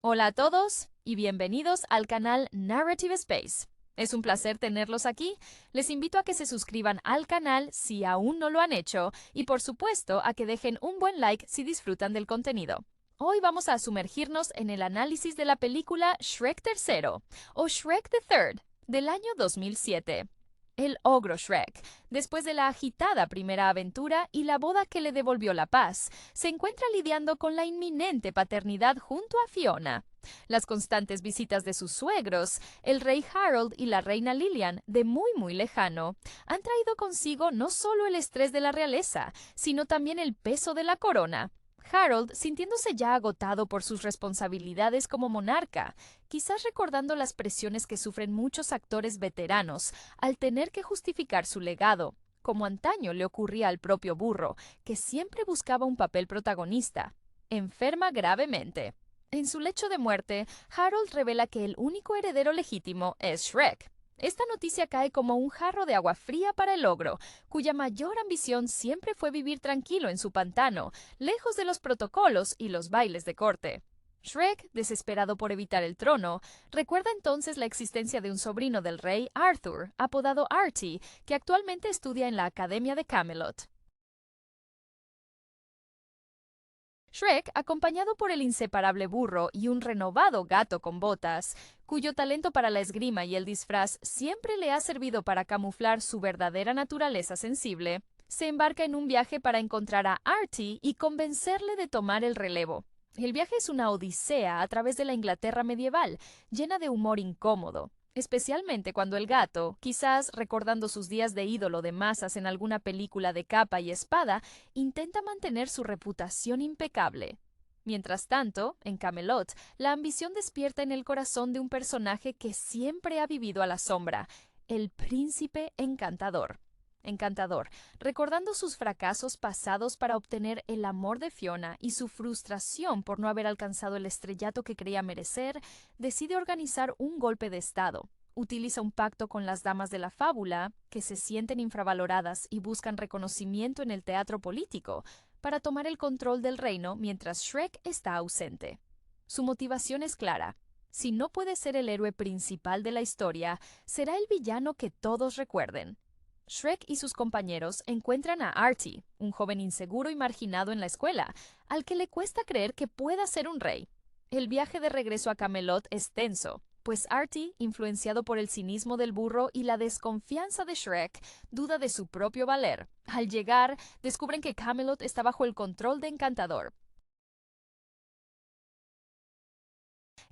Hola a todos y bienvenidos al canal Narrative Space. Es un placer tenerlos aquí. Les invito a que se suscriban al canal si aún no lo han hecho y por supuesto a que dejen un buen like si disfrutan del contenido. Hoy vamos a sumergirnos en el análisis de la película Shrek III o Shrek the Third del año 2007. El ogro Shrek, después de la agitada primera aventura y la boda que le devolvió la paz, se encuentra lidiando con la inminente paternidad junto a Fiona. Las constantes visitas de sus suegros, el rey Harold y la reina Lilian, de muy lejano, han traído consigo no solo el estrés de la realeza, sino también el peso de la corona. Harold, sintiéndose ya agotado por sus responsabilidades como monarca, quizás recordando las presiones que sufren muchos actores veteranos al tener que justificar su legado, como antaño le ocurría al propio burro, que siempre buscaba un papel protagonista, enferma gravemente. En su lecho de muerte, Harold revela que el único heredero legítimo es Shrek. Esta noticia cae como un jarro de agua fría para el ogro, cuya mayor ambición siempre fue vivir tranquilo en su pantano, lejos de los protocolos y los bailes de corte. Shrek, desesperado por evitar el trono, recuerda entonces la existencia de un sobrino del rey, Arthur, apodado Artie, que actualmente estudia en la Academia de Camelot. Shrek, acompañado por el inseparable burro y un renovado gato con botas, cuyo talento para la esgrima y el disfraz siempre le ha servido para camuflar su verdadera naturaleza sensible, se embarca en un viaje para encontrar a Artie y convencerle de tomar el relevo. El viaje es una odisea a través de la Inglaterra medieval, llena de humor incómodo, especialmente cuando el gato, quizás recordando sus días de ídolo de masas en alguna película de capa y espada, intenta mantener su reputación impecable. Mientras tanto, en Camelot, la ambición despierta en el corazón de un personaje que siempre ha vivido a la sombra, el príncipe encantador. Encantador, recordando sus fracasos pasados para obtener el amor de Fiona y su frustración por no haber alcanzado el estrellato que creía merecer, decide organizar un golpe de estado. Utiliza un pacto con las damas de la fábula, que se sienten infravaloradas y buscan reconocimiento en el teatro político, para tomar el control del reino mientras Shrek está ausente. Su motivación es clara. Si no puede ser el héroe principal de la historia, será el villano que todos recuerden. Shrek y sus compañeros encuentran a Artie, un joven inseguro y marginado en la escuela, al que le cuesta creer que pueda ser un rey. El viaje de regreso a Camelot es tenso, pues Artie, influenciado por el cinismo del burro y la desconfianza de Shrek, duda de su propio valer. Al llegar, descubren que Camelot está bajo el control de Encantador.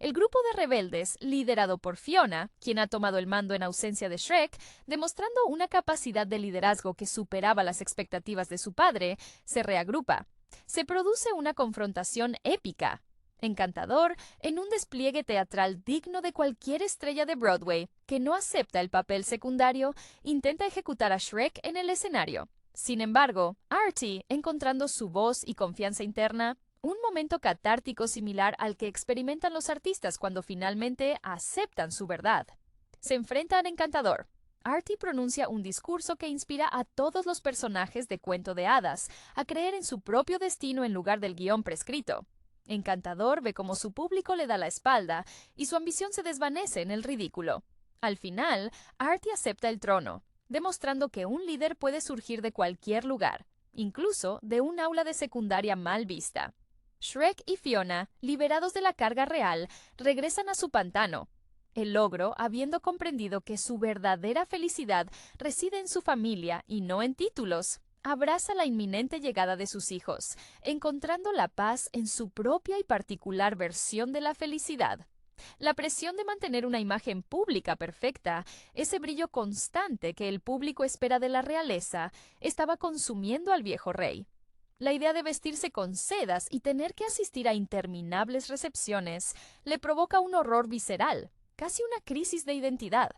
El grupo de rebeldes, liderado por Fiona, quien ha tomado el mando en ausencia de Shrek, demostrando una capacidad de liderazgo que superaba las expectativas de su padre, se reagrupa. Se produce una confrontación épica. Encantador, en un despliegue teatral digno de cualquier estrella de Broadway, que no acepta el papel secundario, intenta ejecutar a Shrek en el escenario. Sin embargo, Artie, encontrando su voz y confianza interna, un momento catártico similar al que experimentan los artistas cuando finalmente aceptan su verdad. Se enfrentan a Encantador. Artie pronuncia un discurso que inspira a todos los personajes de Cuento de Hadas a creer en su propio destino en lugar del guión prescrito. Encantador ve cómo su público le da la espalda y su ambición se desvanece en el ridículo. Al final, Artie acepta el trono, demostrando que un líder puede surgir de cualquier lugar, incluso de un aula de secundaria mal vista. Shrek y Fiona, liberados de la carga real, regresan a su pantano. El ogro, habiendo comprendido que su verdadera felicidad reside en su familia y no en títulos, abraza la inminente llegada de sus hijos, encontrando la paz en su propia y particular versión de la felicidad. La presión de mantener una imagen pública perfecta, ese brillo constante que el público espera de la realeza, estaba consumiendo al viejo rey. La idea de vestirse con sedas y tener que asistir a interminables recepciones le provoca un horror visceral, casi una crisis de identidad.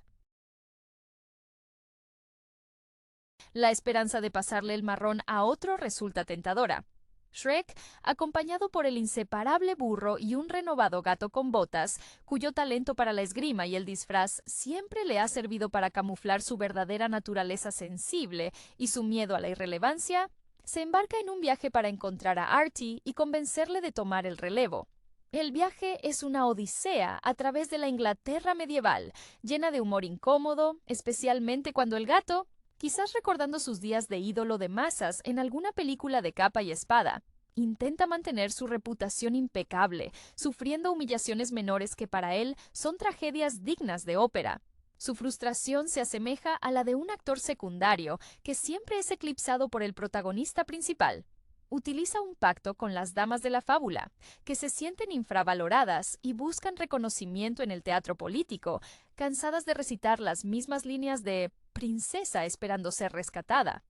La esperanza de pasarle el marrón a otro resulta tentadora. Shrek, acompañado por el inseparable burro y un renovado gato con botas, cuyo talento para la esgrima y el disfraz siempre le ha servido para camuflar su verdadera naturaleza sensible y su miedo a la irrelevancia, se embarca en un viaje para encontrar a Artie y convencerle de tomar el relevo. El viaje es una odisea a través de la Inglaterra medieval, llena de humor incómodo, especialmente cuando el gato, quizás recordando sus días de ídolo de masas en alguna película de capa y espada, intenta mantener su reputación impecable, sufriendo humillaciones menores que para él son tragedias dignas de ópera. Su frustración se asemeja a la de un actor secundario que siempre es eclipsado por el protagonista principal. Utiliza un pacto con las damas de la fábula, que se sienten infravaloradas y buscan reconocimiento en el teatro político, cansadas de recitar las mismas líneas de princesa esperando ser rescatada,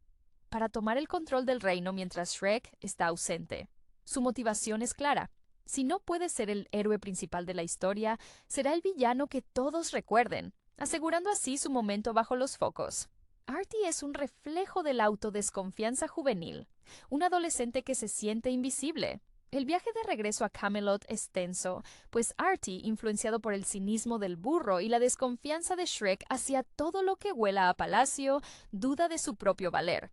para tomar el control del reino mientras Shrek está ausente. Su motivación es clara. Si no puede ser el héroe principal de la historia, será el villano que todos recuerden, asegurando así su momento bajo los focos. Artie es un reflejo de la autodesconfianza juvenil, un adolescente que se siente invisible. El viaje de regreso a Camelot es tenso, pues Artie, influenciado por el cinismo del burro y la desconfianza de Shrek hacia todo lo que huela a palacio, duda de su propio valer.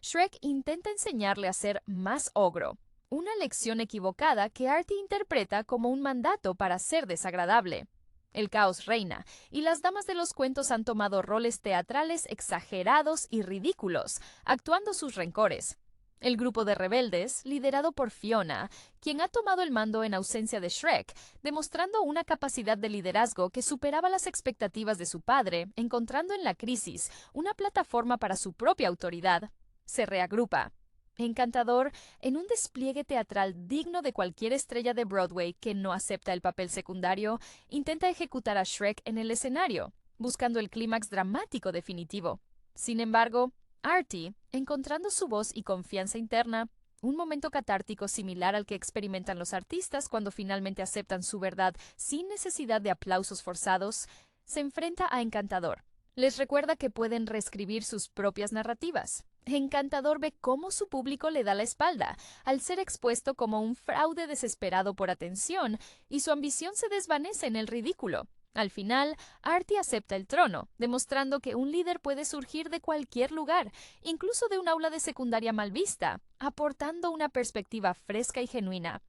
Shrek intenta enseñarle a ser más ogro, una lección equivocada que Artie interpreta como un mandato para ser desagradable. El caos reina, y las damas de los cuentos han tomado roles teatrales exagerados y ridículos, actuando sus rencores. El grupo de rebeldes, liderado por Fiona, quien ha tomado el mando en ausencia de Shrek, demostrando una capacidad de liderazgo que superaba las expectativas de su padre, encontrando en la crisis una plataforma para su propia autoridad, se reagrupa. Encantador, en un despliegue teatral digno de cualquier estrella de Broadway que no acepta el papel secundario, intenta ejecutar a Shrek en el escenario, buscando el clímax dramático definitivo. Sin embargo, Artie, encontrando su voz y confianza interna, un momento catártico similar al que experimentan los artistas cuando finalmente aceptan su verdad sin necesidad de aplausos forzados, se enfrenta a Encantador. Les recuerda que pueden reescribir sus propias narrativas. Encantador ve cómo su público le da la espalda, al ser expuesto como un fraude desesperado por atención, y su ambición se desvanece en el ridículo. Al final, Artie acepta el trono, demostrando que un líder puede surgir de cualquier lugar, incluso de un aula de secundaria mal vista, aportando una perspectiva fresca y genuina.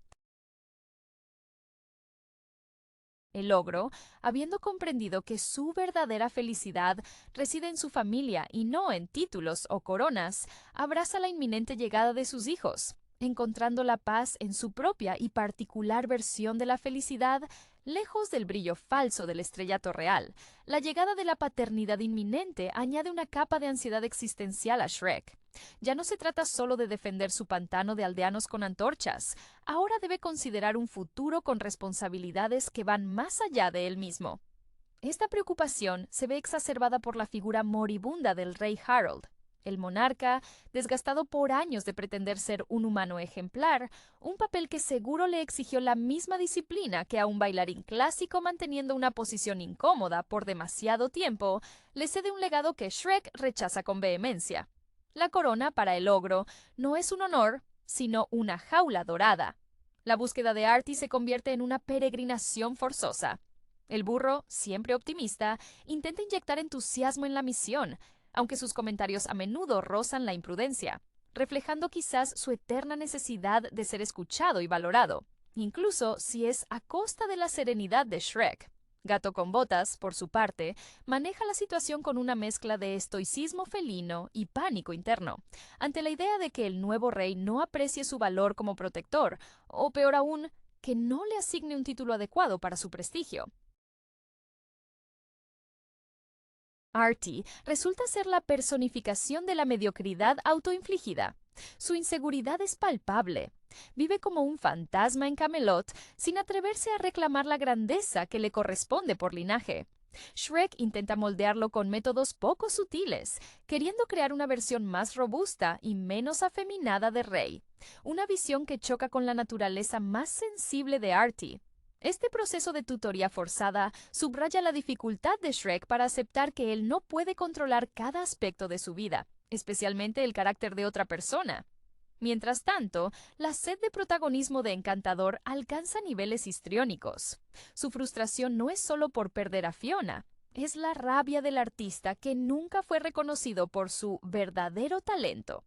El ogro, habiendo comprendido que su verdadera felicidad reside en su familia y no en títulos o coronas, abraza la inminente llegada de sus hijos, encontrando la paz en su propia y particular versión de la felicidad, lejos del brillo falso del estrellato real. La llegada de la paternidad inminente añade una capa de ansiedad existencial a Shrek. Ya no se trata solo de defender su pantano de aldeanos con antorchas, ahora debe considerar un futuro con responsabilidades que van más allá de él mismo. Esta preocupación se ve exacerbada por la figura moribunda del rey Harold. El monarca, desgastado por años de pretender ser un humano ejemplar, un papel que seguro le exigió la misma disciplina que a un bailarín clásico manteniendo una posición incómoda por demasiado tiempo, le cede un legado que Shrek rechaza con vehemencia. La corona para el ogro no es un honor, sino una jaula dorada. La búsqueda de Artie se convierte en una peregrinación forzosa. El burro, siempre optimista, intenta inyectar entusiasmo en la misión, aunque sus comentarios a menudo rozan la imprudencia, reflejando quizás su eterna necesidad de ser escuchado y valorado, incluso si es a costa de la serenidad de Shrek. Gato con Botas, por su parte, maneja la situación con una mezcla de estoicismo felino y pánico interno, ante la idea de que el nuevo rey no aprecie su valor como protector, o peor aún, que no le asigne un título adecuado para su prestigio. Artie resulta ser la personificación de la mediocridad autoinfligida. Su inseguridad es palpable. Vive como un fantasma en Camelot, sin atreverse a reclamar la grandeza que le corresponde por linaje. Shrek intenta moldearlo con métodos poco sutiles, queriendo crear una versión más robusta y menos afeminada de Rey, una visión que choca con la naturaleza más sensible de Artie. Este proceso de tutoría forzada subraya la dificultad de Shrek para aceptar que él no puede controlar cada aspecto de su vida, especialmente el carácter de otra persona. Mientras tanto, la sed de protagonismo de Encantador alcanza niveles histriónicos. Su frustración no es solo por perder a Fiona, es la rabia del artista que nunca fue reconocido por su verdadero talento.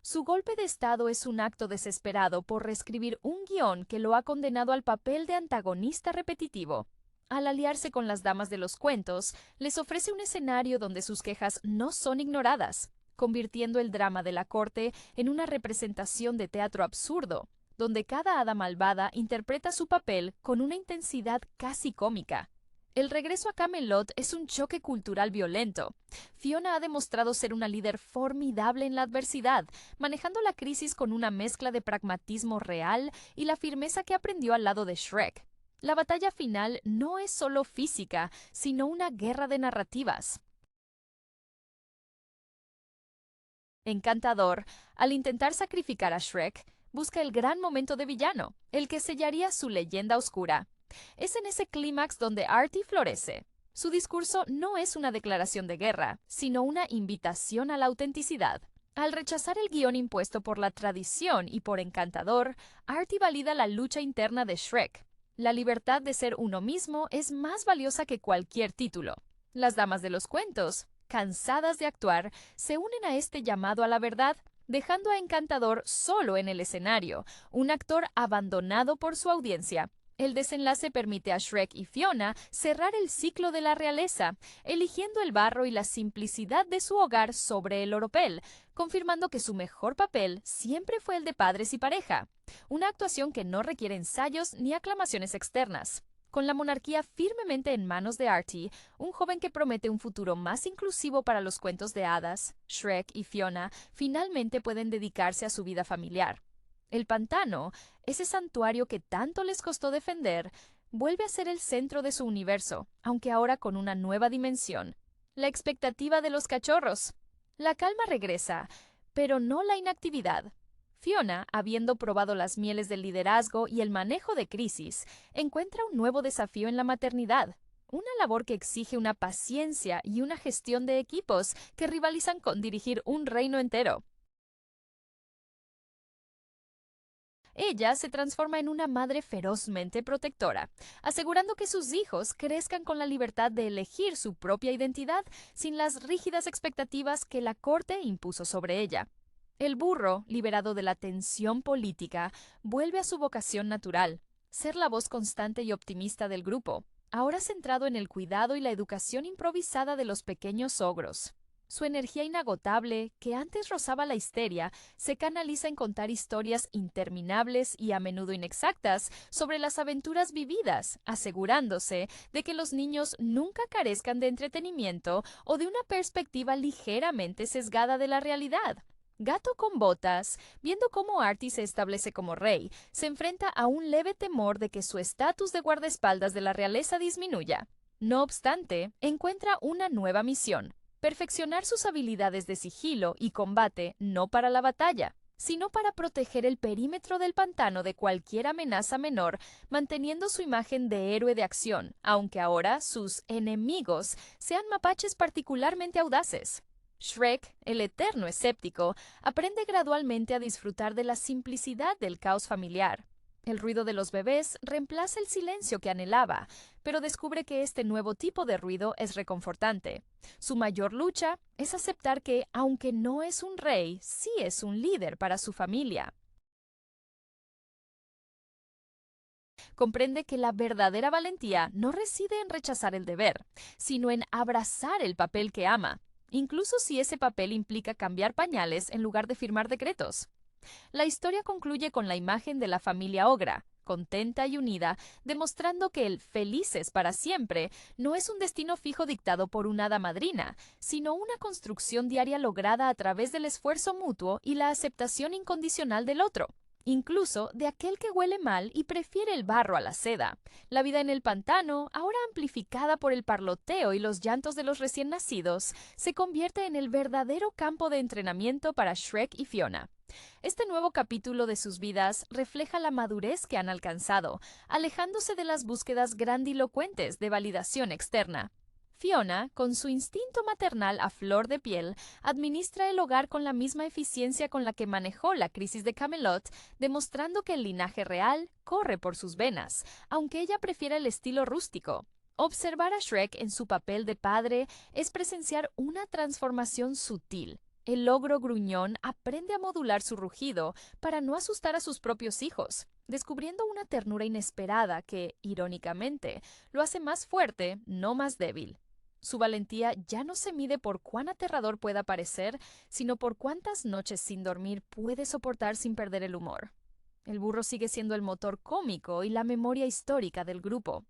Su golpe de estado es un acto desesperado por reescribir un guión que lo ha condenado al papel de antagonista repetitivo. Al aliarse con las damas de los cuentos, les ofrece un escenario donde sus quejas no son ignoradas, convirtiendo el drama de la corte en una representación de teatro absurdo, donde cada hada malvada interpreta su papel con una intensidad casi cómica. El regreso a Camelot es un choque cultural violento. Fiona ha demostrado ser una líder formidable en la adversidad, manejando la crisis con una mezcla de pragmatismo real y la firmeza que aprendió al lado de Shrek. La batalla final no es solo física, sino una guerra de narrativas. Encantador, al intentar sacrificar a Shrek, busca el gran momento de villano, el que sellaría su leyenda oscura. Es en ese clímax donde Artie florece. Su discurso no es una declaración de guerra, sino una invitación a la autenticidad. Al rechazar el guión impuesto por la tradición y por Encantador, Artie valida la lucha interna de Shrek. La libertad de ser uno mismo es más valiosa que cualquier título. Las damas de los cuentos, cansadas de actuar, se unen a este llamado a la verdad, dejando a Encantador solo en el escenario, un actor abandonado por su audiencia. El desenlace permite a Shrek y Fiona cerrar el ciclo de la realeza, eligiendo el barro y la simplicidad de su hogar sobre el oropel, confirmando que su mejor papel siempre fue el de padres y pareja, una actuación que no requiere ensayos ni aclamaciones externas. Con la monarquía firmemente en manos de Artie, un joven que promete un futuro más inclusivo para los cuentos de hadas, Shrek y Fiona finalmente pueden dedicarse a su vida familiar. El pantano, ese santuario que tanto les costó defender, vuelve a ser el centro de su universo, aunque ahora con una nueva dimensión: la expectativa de los cachorros. La calma regresa, pero no la inactividad. Fiona, habiendo probado las mieles del liderazgo y el manejo de crisis, encuentra un nuevo desafío en la maternidad, una labor que exige una paciencia y una gestión de equipos que rivalizan con dirigir un reino entero. Ella se transforma en una madre ferozmente protectora, asegurando que sus hijos crezcan con la libertad de elegir su propia identidad sin las rígidas expectativas que la corte impuso sobre ella. El burro, liberado de la tensión política, vuelve a su vocación natural: ser la voz constante y optimista del grupo, ahora centrado en el cuidado y la educación improvisada de los pequeños ogros. Su energía inagotable, que antes rozaba la histeria, se canaliza en contar historias interminables y a menudo inexactas sobre las aventuras vividas, asegurándose de que los niños nunca carezcan de entretenimiento o de una perspectiva ligeramente sesgada de la realidad. Gato con Botas, viendo cómo Artie se establece como rey, se enfrenta a un leve temor de que su estatus de guardaespaldas de la realeza disminuya. No obstante, encuentra una nueva misión: perfeccionar sus habilidades de sigilo y combate no para la batalla, sino para proteger el perímetro del pantano de cualquier amenaza menor, manteniendo su imagen de héroe de acción, aunque ahora sus enemigos sean mapaches particularmente audaces. Shrek, el eterno escéptico, aprende gradualmente a disfrutar de la simplicidad del caos familiar. El ruido de los bebés reemplaza el silencio que anhelaba, pero descubre que este nuevo tipo de ruido es reconfortante. Su mayor lucha es aceptar que, aunque no es un rey, sí es un líder para su familia. Comprende que la verdadera valentía no reside en rechazar el deber, sino en abrazar el papel que ama, incluso si ese papel implica cambiar pañales en lugar de firmar decretos. La historia concluye con la imagen de la familia Ogra, contenta y unida, demostrando que el felices para siempre no es un destino fijo dictado por una hada madrina, sino una construcción diaria lograda a través del esfuerzo mutuo y la aceptación incondicional del otro, incluso de aquel que huele mal y prefiere el barro a la seda. La vida en el pantano, ahora amplificada por el parloteo y los llantos de los recién nacidos, se convierte en el verdadero campo de entrenamiento para Shrek y Fiona. Este nuevo capítulo de sus vidas refleja la madurez que han alcanzado, alejándose de las búsquedas grandilocuentes de validación externa. Fiona, con su instinto maternal a flor de piel, administra el hogar con la misma eficiencia con la que manejó la crisis de Camelot, demostrando que el linaje real corre por sus venas, aunque ella prefiera el estilo rústico. Observar a Shrek en su papel de padre es presenciar una transformación sutil. El ogro gruñón aprende a modular su rugido para no asustar a sus propios hijos, descubriendo una ternura inesperada que, irónicamente, lo hace más fuerte, no más débil. Su valentía ya no se mide por cuán aterrador pueda parecer, sino por cuántas noches sin dormir puede soportar sin perder el humor. El burro sigue siendo el motor cómico y la memoria histórica del grupo.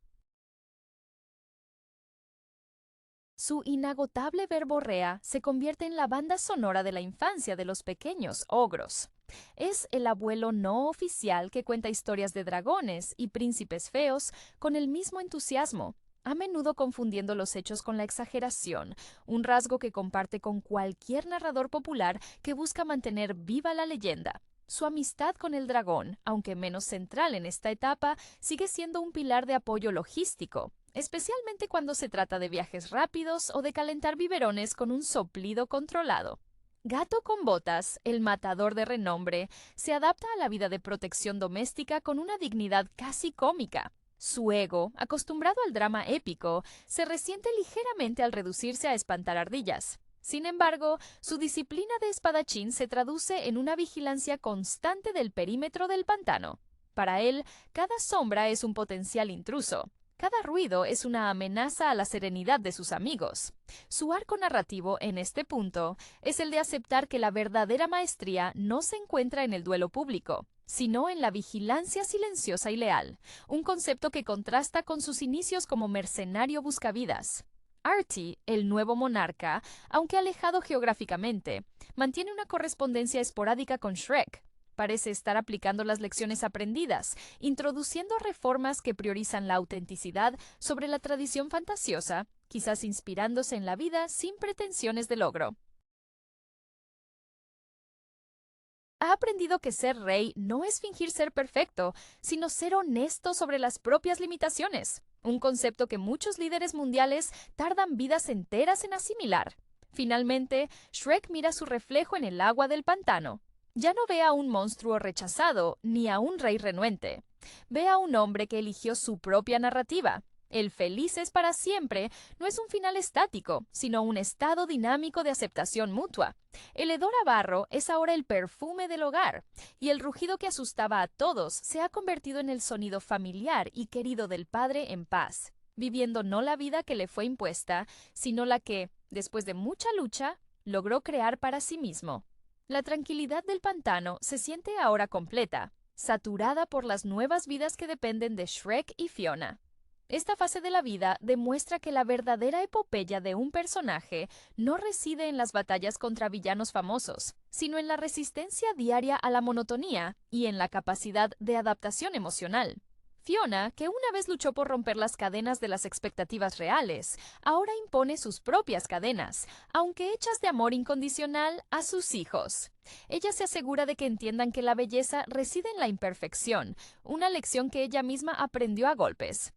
Su inagotable verborrea se convierte en la banda sonora de la infancia de los pequeños ogros. Es el abuelo no oficial que cuenta historias de dragones y príncipes feos con el mismo entusiasmo, a menudo confundiendo los hechos con la exageración, un rasgo que comparte con cualquier narrador popular que busca mantener viva la leyenda. Su amistad con el dragón, aunque menos central en esta etapa, sigue siendo un pilar de apoyo logístico, especialmente cuando se trata de viajes rápidos o de calentar biberones con un soplido controlado. Gato con Botas, el matador de renombre, se adapta a la vida de protección doméstica con una dignidad casi cómica. Su ego, acostumbrado al drama épico, se resiente ligeramente al reducirse a espantar ardillas. Sin embargo, su disciplina de espadachín se traduce en una vigilancia constante del perímetro del pantano. Para él, cada sombra es un potencial intruso. Cada ruido es una amenaza a la serenidad de sus amigos. Su arco narrativo, en este punto, es el de aceptar que la verdadera maestría no se encuentra en el duelo público, sino en la vigilancia silenciosa y leal, un concepto que contrasta con sus inicios como mercenario buscavidas. Artie, el nuevo monarca, aunque alejado geográficamente, mantiene una correspondencia esporádica con Shrek. Parece estar aplicando las lecciones aprendidas, introduciendo reformas que priorizan la autenticidad sobre la tradición fantasiosa, quizás inspirándose en la vida sin pretensiones de logro. Ha aprendido que ser rey no es fingir ser perfecto, sino ser honesto sobre las propias limitaciones, un concepto que muchos líderes mundiales tardan vidas enteras en asimilar. Finalmente, Shrek mira su reflejo en el agua del pantano. Ya no ve a un monstruo rechazado ni a un rey renuente. Ve a un hombre que eligió su propia narrativa. El felices para siempre no es un final estático, sino un estado dinámico de aceptación mutua. El hedor a barro es ahora el perfume del hogar, y el rugido que asustaba a todos se ha convertido en el sonido familiar y querido del padre en paz, viviendo no la vida que le fue impuesta, sino la que, después de mucha lucha, logró crear para sí mismo. La tranquilidad del pantano se siente ahora completa, saturada por las nuevas vidas que dependen de Shrek y Fiona. Esta fase de la vida demuestra que la verdadera epopeya de un personaje no reside en las batallas contra villanos famosos, sino en la resistencia diaria a la monotonía y en la capacidad de adaptación emocional. Fiona, que una vez luchó por romper las cadenas de las expectativas reales, ahora impone sus propias cadenas, aunque hechas de amor incondicional a sus hijos. Ella se asegura de que entiendan que la belleza reside en la imperfección, una lección que ella misma aprendió a golpes.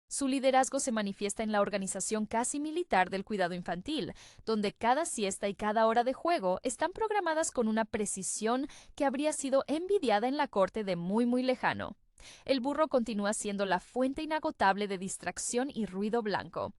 Su liderazgo se manifiesta en la organización casi militar del cuidado infantil, donde cada siesta y cada hora de juego están programadas con una precisión que habría sido envidiada en la corte de muy lejano. El burro continúa siendo la fuente inagotable de distracción y ruido blanco.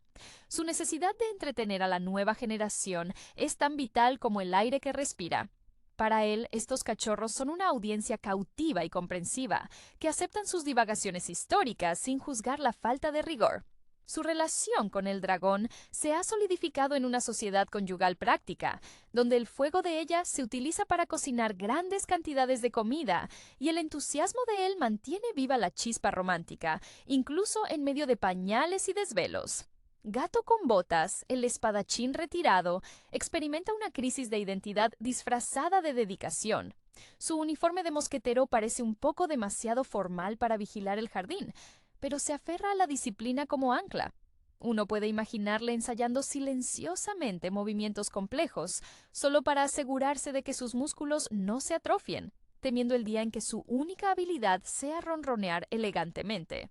Su necesidad de entretener a la nueva generación es tan vital como el aire que respira. Para él, estos cachorros son una audiencia cautiva y comprensiva, que aceptan sus divagaciones históricas sin juzgar la falta de rigor. Su relación con el dragón se ha solidificado en una sociedad conyugal práctica, donde el fuego de ella se utiliza para cocinar grandes cantidades de comida, y el entusiasmo de él mantiene viva la chispa romántica, incluso en medio de pañales y desvelos. Gato con Botas, el espadachín retirado, experimenta una crisis de identidad disfrazada de dedicación. Su uniforme de mosquetero parece un poco demasiado formal para vigilar el jardín, pero se aferra a la disciplina como ancla. Uno puede imaginarle ensayando silenciosamente movimientos complejos, solo para asegurarse de que sus músculos no se atrofien, temiendo el día en que su única habilidad sea ronronear elegantemente.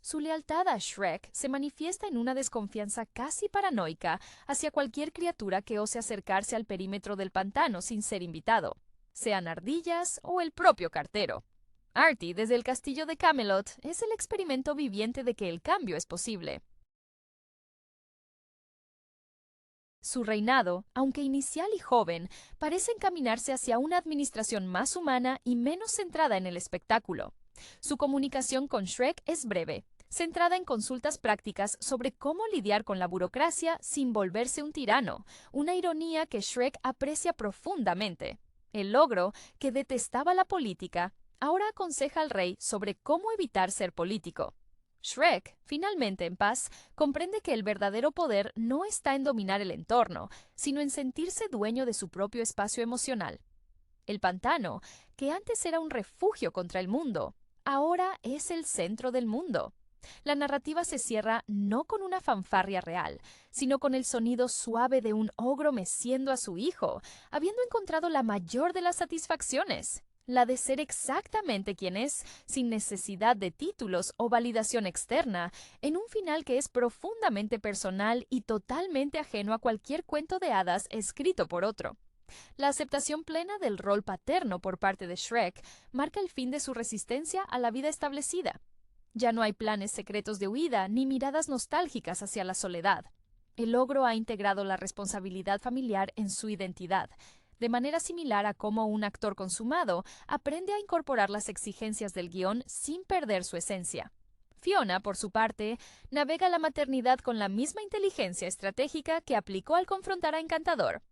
Su lealtad a Shrek se manifiesta en una desconfianza casi paranoica hacia cualquier criatura que ose acercarse al perímetro del pantano sin ser invitado, sean ardillas o el propio cartero. Artie, desde el castillo de Camelot, es el experimento viviente de que el cambio es posible. Su reinado, aunque inicial y joven, parece encaminarse hacia una administración más humana y menos centrada en el espectáculo. Su comunicación con Shrek es breve, centrada en consultas prácticas sobre cómo lidiar con la burocracia sin volverse un tirano, una ironía que Shrek aprecia profundamente. El ogro, que detestaba la política, ahora aconseja al rey sobre cómo evitar ser político. Shrek, finalmente en paz, comprende que el verdadero poder no está en dominar el entorno, sino en sentirse dueño de su propio espacio emocional. El pantano, que antes era un refugio contra el mundo, ahora es el centro del mundo. La narrativa se cierra no con una fanfarria real, sino con el sonido suave de un ogro meciendo a su hijo, habiendo encontrado la mayor de las satisfacciones, la de ser exactamente quien es, sin necesidad de títulos o validación externa, en un final que es profundamente personal y totalmente ajeno a cualquier cuento de hadas escrito por otro. La aceptación plena del rol paterno por parte de Shrek marca el fin de su resistencia a la vida establecida. Ya no hay planes secretos de huida ni miradas nostálgicas hacia la soledad. El ogro ha integrado la responsabilidad familiar en su identidad, de manera similar a cómo un actor consumado aprende a incorporar las exigencias del guión sin perder su esencia. Fiona, por su parte, navega la maternidad con la misma inteligencia estratégica que aplicó al confrontar a Encantador.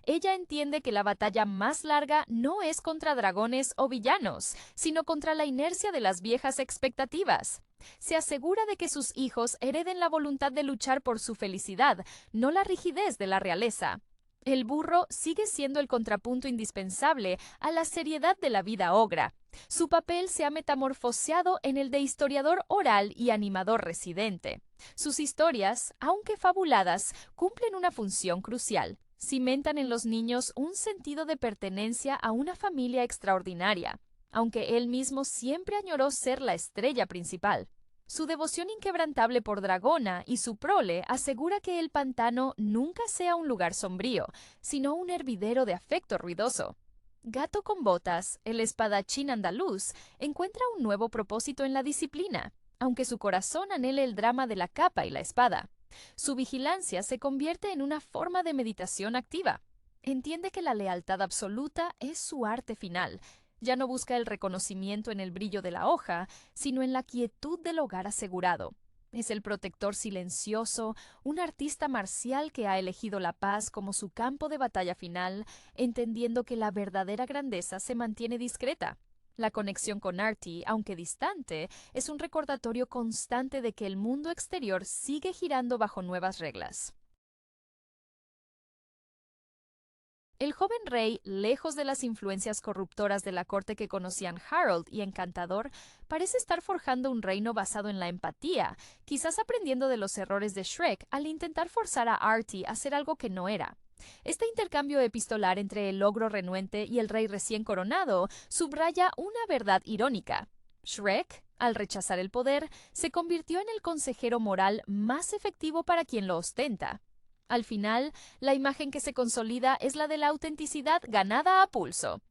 Ella entiende que la batalla más larga no es contra dragones o villanos, sino contra la inercia de las viejas expectativas. Se asegura de que sus hijos hereden la voluntad de luchar por su felicidad, no la rigidez de la realeza. El burro sigue siendo el contrapunto indispensable a la seriedad de la vida ogra. Su papel se ha metamorfoseado en el de historiador oral y animador residente. Sus historias, aunque fabuladas, cumplen una función crucial. Cimentan en los niños un sentido de pertenencia a una familia extraordinaria, aunque él mismo siempre añoró ser la estrella principal. Su devoción inquebrantable por Dragona y su prole asegura que el pantano nunca sea un lugar sombrío, sino un hervidero de afecto ruidoso. Gato con Botas, el espadachín andaluz, encuentra un nuevo propósito en la disciplina, aunque su corazón anhele el drama de la capa y la espada. Su vigilancia se convierte en una forma de meditación activa. Entiende que la lealtad absoluta es su arte final. Ya no busca el reconocimiento en el brillo de la hoja, sino en la quietud del hogar asegurado. Es el protector silencioso, un artista marcial que ha elegido la paz como su campo de batalla final, entendiendo que la verdadera grandeza se mantiene discreta. La conexión con Artie, aunque distante, es un recordatorio constante de que el mundo exterior sigue girando bajo nuevas reglas. El joven rey, lejos de las influencias corruptoras de la corte que conocían Harold y Encantador, parece estar forjando un reino basado en la empatía, quizás aprendiendo de los errores de Shrek al intentar forzar a Artie a hacer algo que no era. Este intercambio epistolar entre el ogro renuente y el rey recién coronado subraya una verdad irónica. Shrek, al rechazar el poder, se convirtió en el consejero moral más efectivo para quien lo ostenta. Al final, la imagen que se consolida es la de la autenticidad ganada a pulso.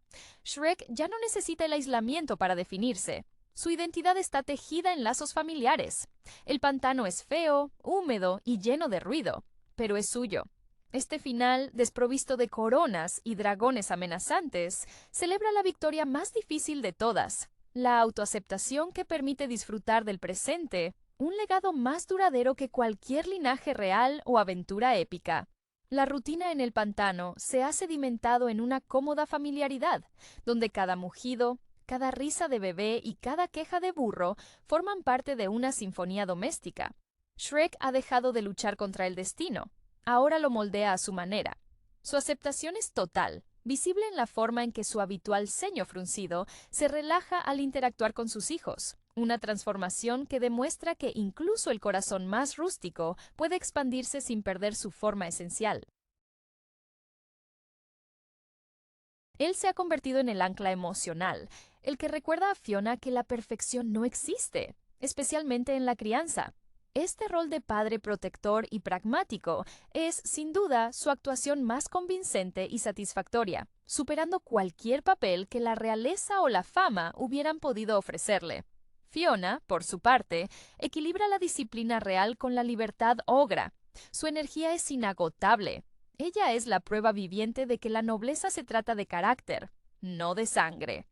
Shrek ya no necesita el aislamiento para definirse. Su identidad está tejida en lazos familiares. El pantano es feo, húmedo y lleno de ruido, pero es suyo. Este final, desprovisto de coronas y dragones amenazantes, celebra la victoria más difícil de todas, la autoaceptación que permite disfrutar del presente, un legado más duradero que cualquier linaje real o aventura épica. La rutina en el pantano se ha sedimentado en una cómoda familiaridad, donde cada mugido, cada risa de bebé y cada queja de burro forman parte de una sinfonía doméstica. Shrek ha dejado de luchar contra el destino. Ahora lo moldea a su manera. Su aceptación es total, visible en la forma en que su habitual ceño fruncido se relaja al interactuar con sus hijos, una transformación que demuestra que incluso el corazón más rústico puede expandirse sin perder su forma esencial. Él se ha convertido en el ancla emocional, el que recuerda a Fiona que la perfección no existe, especialmente en la crianza. Este rol de padre protector y pragmático es, sin duda, su actuación más convincente y satisfactoria, superando cualquier papel que la realeza o la fama hubieran podido ofrecerle. Fiona, por su parte, equilibra la disciplina real con la libertad ogra. Su energía es inagotable. Ella es la prueba viviente de que la nobleza se trata de carácter, no de sangre.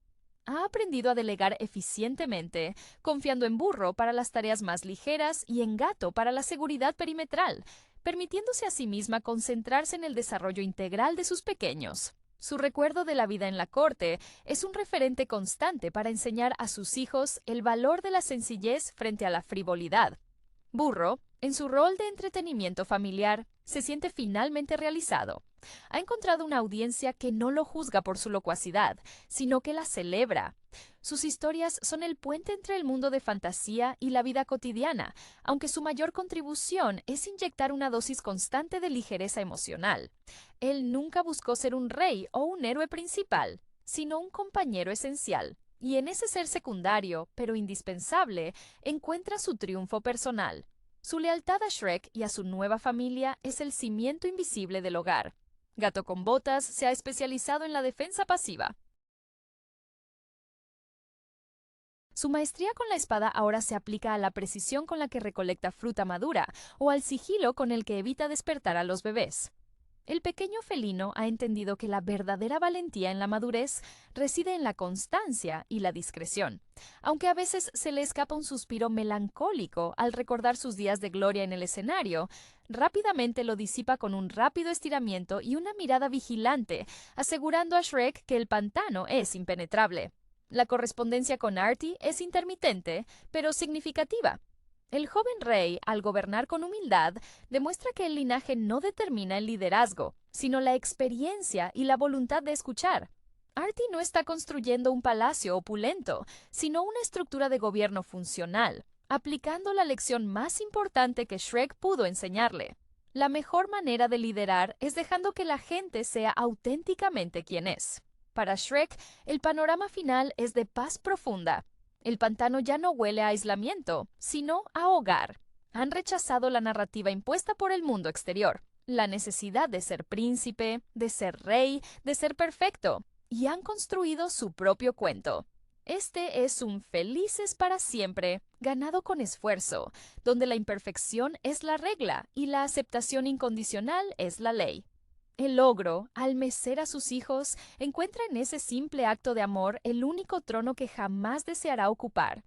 Ha aprendido a delegar eficientemente, confiando en Burro para las tareas más ligeras y en Gato para la seguridad perimetral, permitiéndose a sí misma concentrarse en el desarrollo integral de sus pequeños. Su recuerdo de la vida en la corte es un referente constante para enseñar a sus hijos el valor de la sencillez frente a la frivolidad. Burro, en su rol de entretenimiento familiar, se siente finalmente realizado. Ha encontrado una audiencia que no lo juzga por su locuacidad, sino que la celebra. Sus historias son el puente entre el mundo de fantasía y la vida cotidiana, aunque su mayor contribución es inyectar una dosis constante de ligereza emocional. Él nunca buscó ser un rey o un héroe principal, sino un compañero esencial. Y en ese ser secundario, pero indispensable, encuentra su triunfo personal. Su lealtad a Shrek y a su nueva familia es el cimiento invisible del hogar. Gato con Botas se ha especializado en la defensa pasiva. Su maestría con la espada ahora se aplica a la precisión con la que recolecta fruta madura o al sigilo con el que evita despertar a los bebés. El pequeño felino ha entendido que la verdadera valentía en la madurez reside en la constancia y la discreción, aunque a veces se le escapa un suspiro melancólico al recordar sus días de gloria en el escenario. Rápidamente lo disipa con un rápido estiramiento y una mirada vigilante, asegurando a Shrek que el pantano es impenetrable. La correspondencia con Artie es intermitente, pero significativa. El joven rey, al gobernar con humildad, demuestra que el linaje no determina el liderazgo, sino la experiencia y la voluntad de escuchar. Artie no está construyendo un palacio opulento, sino una estructura de gobierno funcional, aplicando la lección más importante que Shrek pudo enseñarle. La mejor manera de liderar es dejando que la gente sea auténticamente quien es. Para Shrek, el panorama final es de paz profunda. El pantano ya no huele a aislamiento, sino a hogar. Han rechazado la narrativa impuesta por el mundo exterior, la necesidad de ser príncipe, de ser rey, de ser perfecto, y han construido su propio cuento. Este es un felices para siempre, ganado con esfuerzo, donde la imperfección es la regla y la aceptación incondicional es la ley. El ogro, al mecer a sus hijos, encuentra en ese simple acto de amor el único trono que jamás deseará ocupar.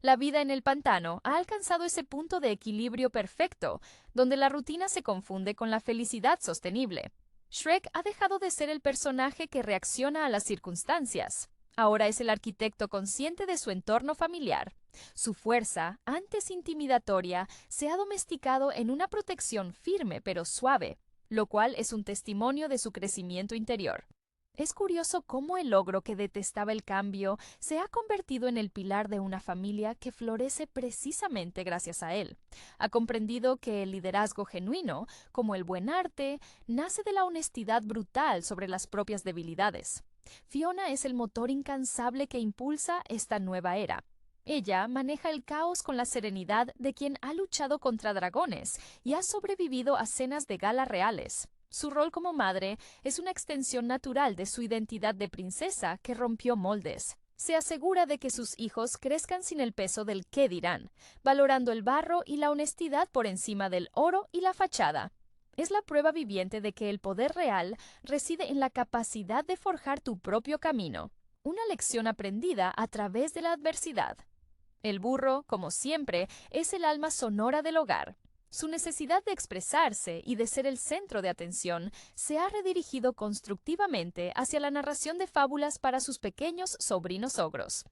La vida en el pantano ha alcanzado ese punto de equilibrio perfecto, donde la rutina se confunde con la felicidad sostenible. Shrek ha dejado de ser el personaje que reacciona a las circunstancias. Ahora es el arquitecto consciente de su entorno familiar. Su fuerza, antes intimidatoria, se ha domesticado en una protección firme pero suave, lo cual es un testimonio de su crecimiento interior. Es curioso cómo el ogro que detestaba el cambio se ha convertido en el pilar de una familia que florece precisamente gracias a él. Ha comprendido que el liderazgo genuino, como el buen arte, nace de la honestidad brutal sobre las propias debilidades. Fiona es el motor incansable que impulsa esta nueva era. Ella maneja el caos con la serenidad de quien ha luchado contra dragones y ha sobrevivido a cenas de gala reales. Su rol como madre es una extensión natural de su identidad de princesa que rompió moldes. Se asegura de que sus hijos crezcan sin el peso del qué dirán, valorando el barro y la honestidad por encima del oro y la fachada. Es la prueba viviente de que el poder real reside en la capacidad de forjar tu propio camino, una lección aprendida a través de la adversidad. El burro, como siempre, es el alma sonora del hogar. Su necesidad de expresarse y de ser el centro de atención se ha redirigido constructivamente hacia la narración de fábulas para sus pequeños sobrinos ogros.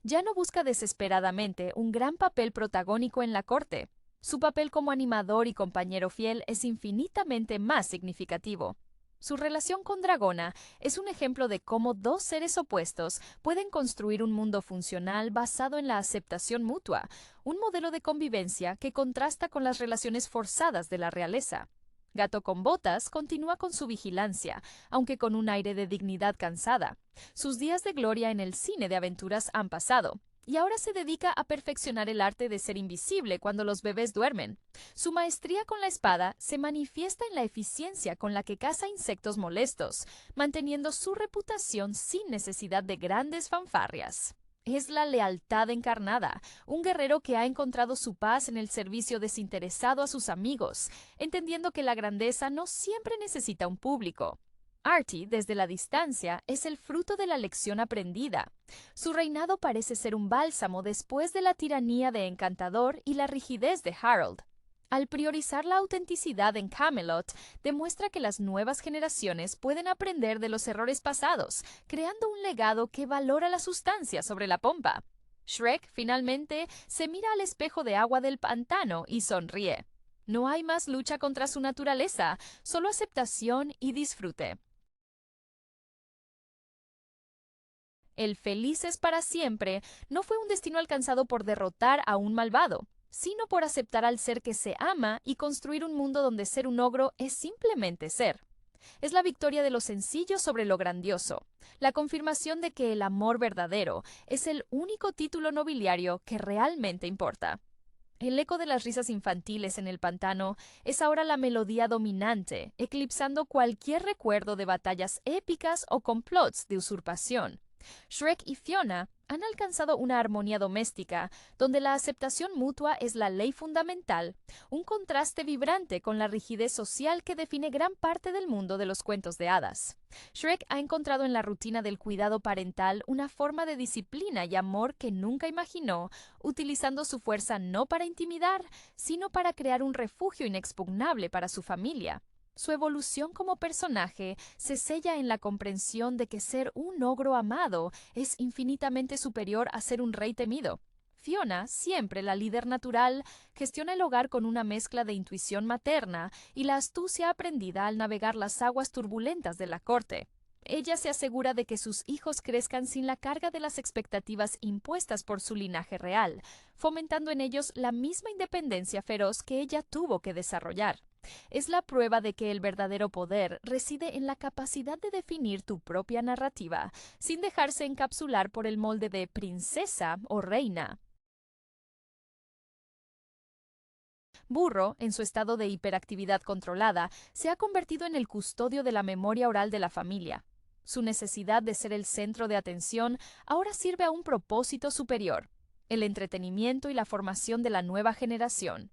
Ya no busca desesperadamente un gran papel protagónico en la corte. Su papel como animador y compañero fiel es infinitamente más significativo. Su relación con Dragona es un ejemplo de cómo dos seres opuestos pueden construir un mundo funcional basado en la aceptación mutua, un modelo de convivencia que contrasta con las relaciones forzadas de la realeza. Gato con Botas continúa con su vigilancia, aunque con un aire de dignidad cansada. Sus días de gloria en el cine de aventuras han pasado. y ahora se dedica a perfeccionar el arte de ser invisible cuando los bebés duermen. Su maestría con la espada se manifiesta en la eficiencia con la que caza insectos molestos, manteniendo su reputación sin necesidad de grandes fanfarrias. Es la lealtad encarnada, un guerrero que ha encontrado su paz en el servicio desinteresado a sus amigos, entendiendo que la grandeza no siempre necesita un público. Artie, desde la distancia, es el fruto de la lección aprendida. Su reinado parece ser un bálsamo después de la tiranía de Encantador y la rigidez de Harold. Al priorizar la autenticidad en Camelot, demuestra que las nuevas generaciones pueden aprender de los errores pasados, creando un legado que valora la sustancia sobre la pompa. Shrek, finalmente, se mira al espejo de agua del pantano y sonríe. No hay más lucha contra su naturaleza, solo aceptación y disfrute. El felices para siempre no fue un destino alcanzado por derrotar a un malvado, sino por aceptar al ser que se ama y construir un mundo donde ser un ogro es simplemente ser. Es la victoria de lo sencillo sobre lo grandioso, la confirmación de que el amor verdadero es el único título nobiliario que realmente importa. El eco de las risas infantiles en el pantano es ahora la melodía dominante, eclipsando cualquier recuerdo de batallas épicas o complots de usurpación. Shrek y Fiona han alcanzado una armonía doméstica, donde la aceptación mutua es la ley fundamental, un contraste vibrante con la rigidez social que define gran parte del mundo de los cuentos de hadas. Shrek ha encontrado en la rutina del cuidado parental una forma de disciplina y amor que nunca imaginó, utilizando su fuerza no para intimidar, sino para crear un refugio inexpugnable para su familia. Su evolución como personaje se sella en la comprensión de que ser un ogro amado es infinitamente superior a ser un rey temido. Fiona, siempre la líder natural, gestiona el hogar con una mezcla de intuición materna y la astucia aprendida al navegar las aguas turbulentas de la corte. Ella se asegura de que sus hijos crezcan sin la carga de las expectativas impuestas por su linaje real, fomentando en ellos la misma independencia feroz que ella tuvo que desarrollar. Es la prueba de que el verdadero poder reside en la capacidad de definir tu propia narrativa, sin dejarse encapsular por el molde de princesa o reina. Burro, en su estado de hiperactividad controlada, se ha convertido en el custodio de la memoria oral de la familia. Su necesidad de ser el centro de atención ahora sirve a un propósito superior, el entretenimiento y la formación de la nueva generación.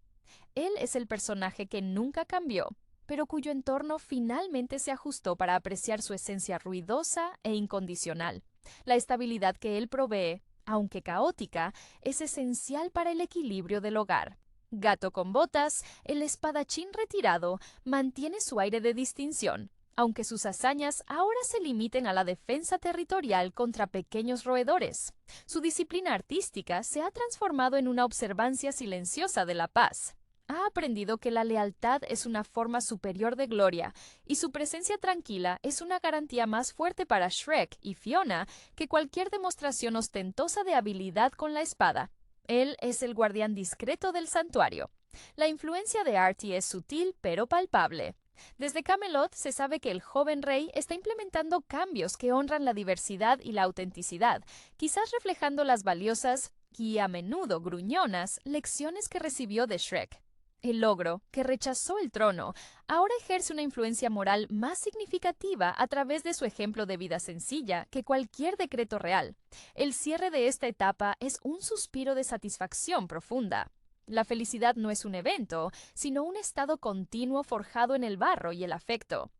Él es el personaje que nunca cambió, pero cuyo entorno finalmente se ajustó para apreciar su esencia ruidosa e incondicional. La estabilidad que él provee, aunque caótica, es esencial para el equilibrio del hogar. Gato con botas, el espadachín retirado, mantiene su aire de distinción, aunque sus hazañas ahora se limiten a la defensa territorial contra pequeños roedores. Su disciplina artística se ha transformado en una observancia silenciosa de la paz. Ha aprendido que la lealtad es una forma superior de gloria, y su presencia tranquila es una garantía más fuerte para Shrek y Fiona que cualquier demostración ostentosa de habilidad con la espada. Él es el guardián discreto del santuario. La influencia de Artie es sutil pero palpable. Desde Camelot se sabe que el joven rey está implementando cambios que honran la diversidad y la autenticidad, quizás reflejando las valiosas y a menudo gruñonas lecciones que recibió de Shrek. El ogro, que rechazó el trono, ahora ejerce una influencia moral más significativa a través de su ejemplo de vida sencilla que cualquier decreto real. El cierre de esta etapa es un suspiro de satisfacción profunda. La felicidad no es un evento, sino un estado continuo forjado en el barro y el afecto.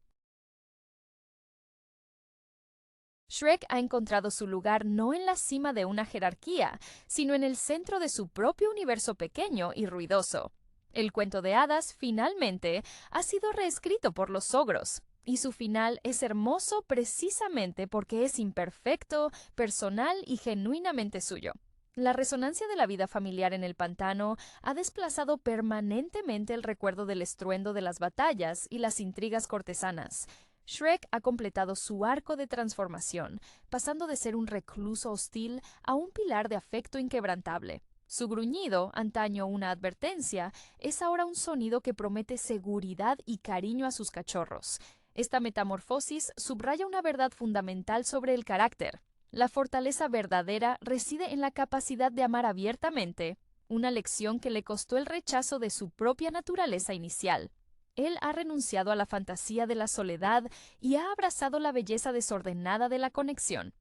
Shrek ha encontrado su lugar no en la cima de una jerarquía, sino en el centro de su propio universo pequeño y ruidoso. El cuento de hadas, finalmente, ha sido reescrito por los ogros, y su final es hermoso precisamente porque es imperfecto, personal y genuinamente suyo. La resonancia de la vida familiar en el pantano ha desplazado permanentemente el recuerdo del estruendo de las batallas y las intrigas cortesanas. Shrek ha completado su arco de transformación, pasando de ser un recluso hostil a un pilar de afecto inquebrantable. Su gruñido, antaño una advertencia, es ahora un sonido que promete seguridad y cariño a sus cachorros. Esta metamorfosis subraya una verdad fundamental sobre el carácter. La fortaleza verdadera reside en la capacidad de amar abiertamente, una lección que le costó el rechazo de su propia naturaleza inicial. Él ha renunciado a la fantasía de la soledad y ha abrazado la belleza desordenada de la conexión.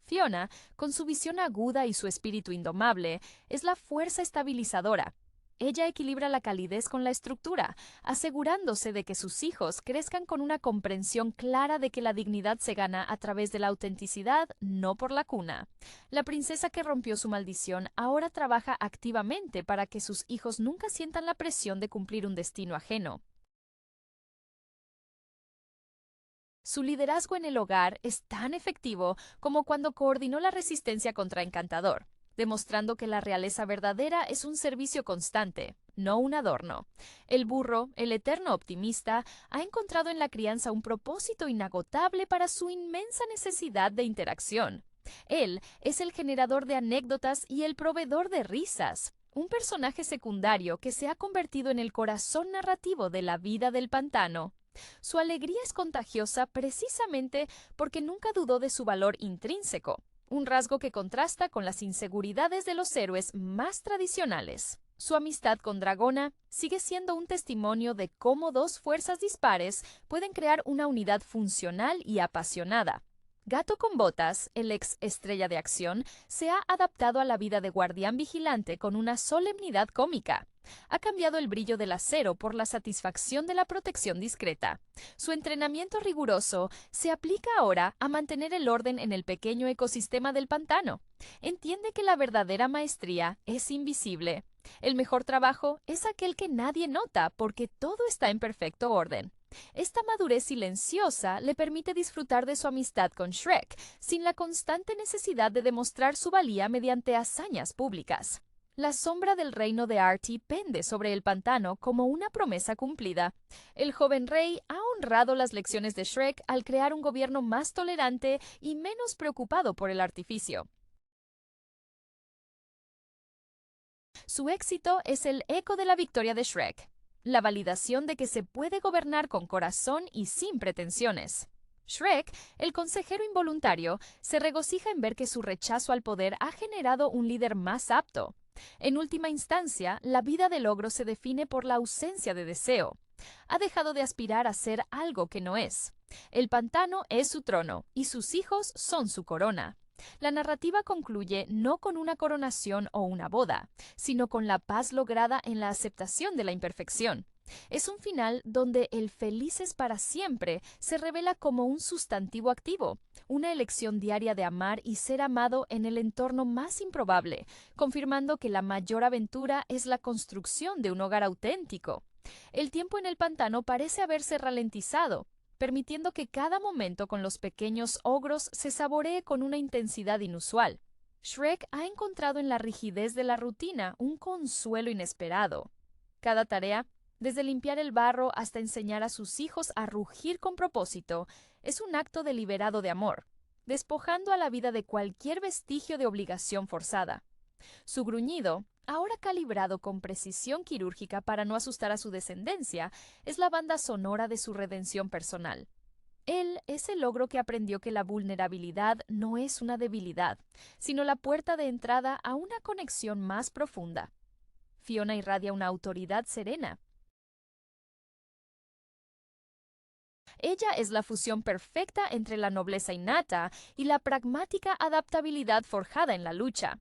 Fiona, con su visión aguda y su espíritu indomable, es la fuerza estabilizadora. Ella equilibra la calidez con la estructura, asegurándose de que sus hijos crezcan con una comprensión clara de que la dignidad se gana a través de la autenticidad, no por la cuna. La princesa que rompió su maldición ahora trabaja activamente para que sus hijos nunca sientan la presión de cumplir un destino ajeno. Su liderazgo en el hogar es tan efectivo como cuando coordinó la resistencia contra Encantador, demostrando que la realeza verdadera es un servicio constante, no un adorno. El burro, el eterno optimista, ha encontrado en la crianza un propósito inagotable para su inmensa necesidad de interacción. Él es el generador de anécdotas y el proveedor de risas, un personaje secundario que se ha convertido en el corazón narrativo de la vida del pantano. Su alegría es contagiosa precisamente porque nunca dudó de su valor intrínseco, un rasgo que contrasta con las inseguridades de los héroes más tradicionales. Su amistad con Dragona sigue siendo un testimonio de cómo dos fuerzas dispares pueden crear una unidad funcional y apasionada. Gato con Botas, el ex estrella de acción, se ha adaptado a la vida de guardián vigilante con una solemnidad cómica. Ha cambiado el brillo del acero por la satisfacción de la protección discreta. Su entrenamiento riguroso se aplica ahora a mantener el orden en el pequeño ecosistema del pantano. Entiende que la verdadera maestría es invisible. El mejor trabajo es aquel que nadie nota porque todo está en perfecto orden. Esta madurez silenciosa le permite disfrutar de su amistad con Shrek, sin la constante necesidad de demostrar su valía mediante hazañas públicas. La sombra del reino de Artie pende sobre el pantano como una promesa cumplida. El joven rey ha honrado las lecciones de Shrek al crear un gobierno más tolerante y menos preocupado por el artificio. Su éxito es el eco de la victoria de Shrek, la validación de que se puede gobernar con corazón y sin pretensiones. Shrek, el consejero involuntario, se regocija en ver que su rechazo al poder ha generado un líder más apto. En última instancia, la vida del ogro se define por la ausencia de deseo. Ha dejado de aspirar a ser algo que no es. El pantano es su trono y sus hijos son su corona. La narrativa concluye no con una coronación o una boda, sino con la paz lograda en la aceptación de la imperfección. Es un final donde el felices para siempre se revela como un sustantivo activo, una elección diaria de amar y ser amado en el entorno más improbable, confirmando que la mayor aventura es la construcción de un hogar auténtico. El tiempo en el pantano parece haberse ralentizado, permitiendo que cada momento con los pequeños ogros se saboree con una intensidad inusual. Shrek ha encontrado en la rigidez de la rutina un consuelo inesperado. Cada tarea, desde limpiar el barro hasta enseñar a sus hijos a rugir con propósito, es un acto deliberado de amor, despojando a la vida de cualquier vestigio de obligación forzada. Su gruñido, ahora calibrado con precisión quirúrgica para no asustar a su descendencia, es la banda sonora de su redención personal. Él es el ogro que aprendió que la vulnerabilidad no es una debilidad, sino la puerta de entrada a una conexión más profunda. Fiona irradia una autoridad serena. Ella es la fusión perfecta entre la nobleza innata y la pragmática adaptabilidad forjada en la lucha.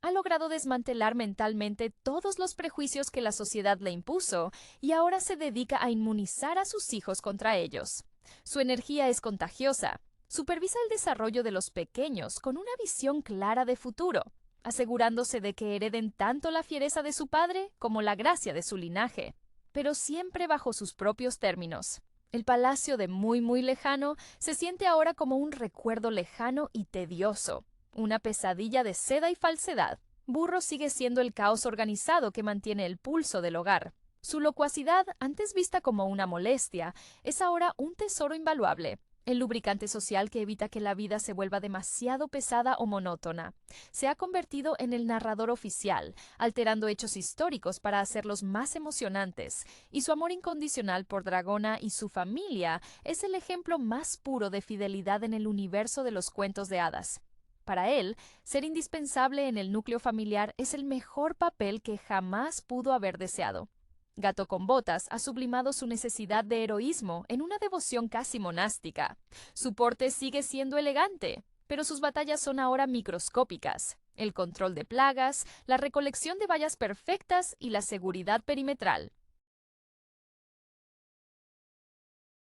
Ha logrado desmantelar mentalmente todos los prejuicios que la sociedad le impuso y ahora se dedica a inmunizar a sus hijos contra ellos. Su energía es contagiosa. Supervisa el desarrollo de los pequeños con una visión clara de futuro, asegurándose de que hereden tanto la fiereza de su padre como la gracia de su linaje, pero siempre bajo sus propios términos. El palacio de muy lejano se siente ahora como un recuerdo lejano y tedioso, una pesadilla de seda y falsedad. Burro sigue siendo el caos organizado que mantiene el pulso del hogar. Su locuacidad, antes vista como una molestia, es ahora un tesoro invaluable, el lubricante social que evita que la vida se vuelva demasiado pesada o monótona. Se ha convertido en el narrador oficial, alterando hechos históricos para hacerlos más emocionantes, y su amor incondicional por Dragona y su familia es el ejemplo más puro de fidelidad en el universo de los cuentos de hadas. Para él, ser indispensable en el núcleo familiar es el mejor papel que jamás pudo haber deseado. Gato con Botas ha sublimado su necesidad de heroísmo en una devoción casi monástica. Su porte sigue siendo elegante, pero sus batallas son ahora microscópicas. El control de plagas, la recolección de vallas perfectas y la seguridad perimetral.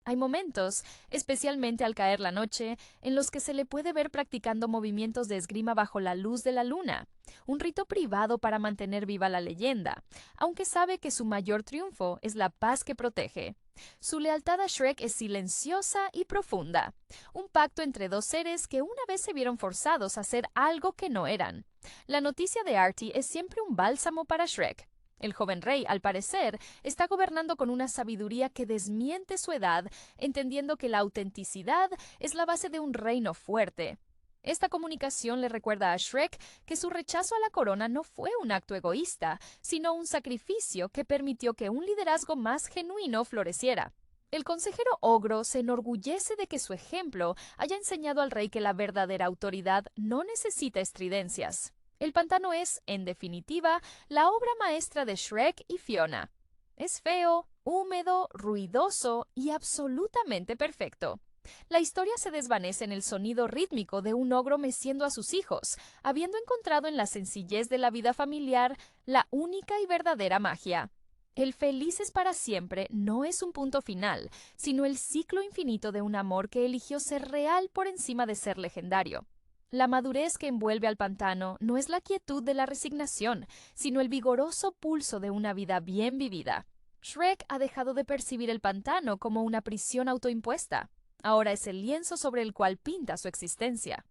Hay momentos, especialmente al caer la noche, en los que se le puede ver practicando movimientos de esgrima bajo la luz de la luna, un rito privado para mantener viva la leyenda, aunque sabe que su mayor triunfo es la paz que protege. Su lealtad a Shrek es silenciosa y profunda, un pacto entre dos seres que una vez se vieron forzados a hacer algo que no eran. La noticia de Artie es siempre un bálsamo para Shrek. El joven rey, al parecer, está gobernando con una sabiduría que desmiente su edad, entendiendo que la autenticidad es la base de un reino fuerte. Esta comunicación le recuerda a Shrek que su rechazo a la corona no fue un acto egoísta, sino un sacrificio que permitió que un liderazgo más genuino floreciera. El consejero ogro se enorgullece de que su ejemplo haya enseñado al rey que la verdadera autoridad no necesita estridencias. El pantano es, en definitiva, la obra maestra de Shrek y Fiona. Es feo, húmedo, ruidoso y absolutamente perfecto. La historia se desvanece en el sonido rítmico de un ogro meciendo a sus hijos, habiendo encontrado en la sencillez de la vida familiar la única y verdadera magia. El felices para siempre no es un punto final, sino el ciclo infinito de un amor que eligió ser real por encima de ser legendario. La madurez que envuelve al pantano no es la quietud de la resignación, sino el vigoroso pulso de una vida bien vivida. Shrek ha dejado de percibir el pantano como una prisión autoimpuesta. Ahora es el lienzo sobre el cual pinta su existencia.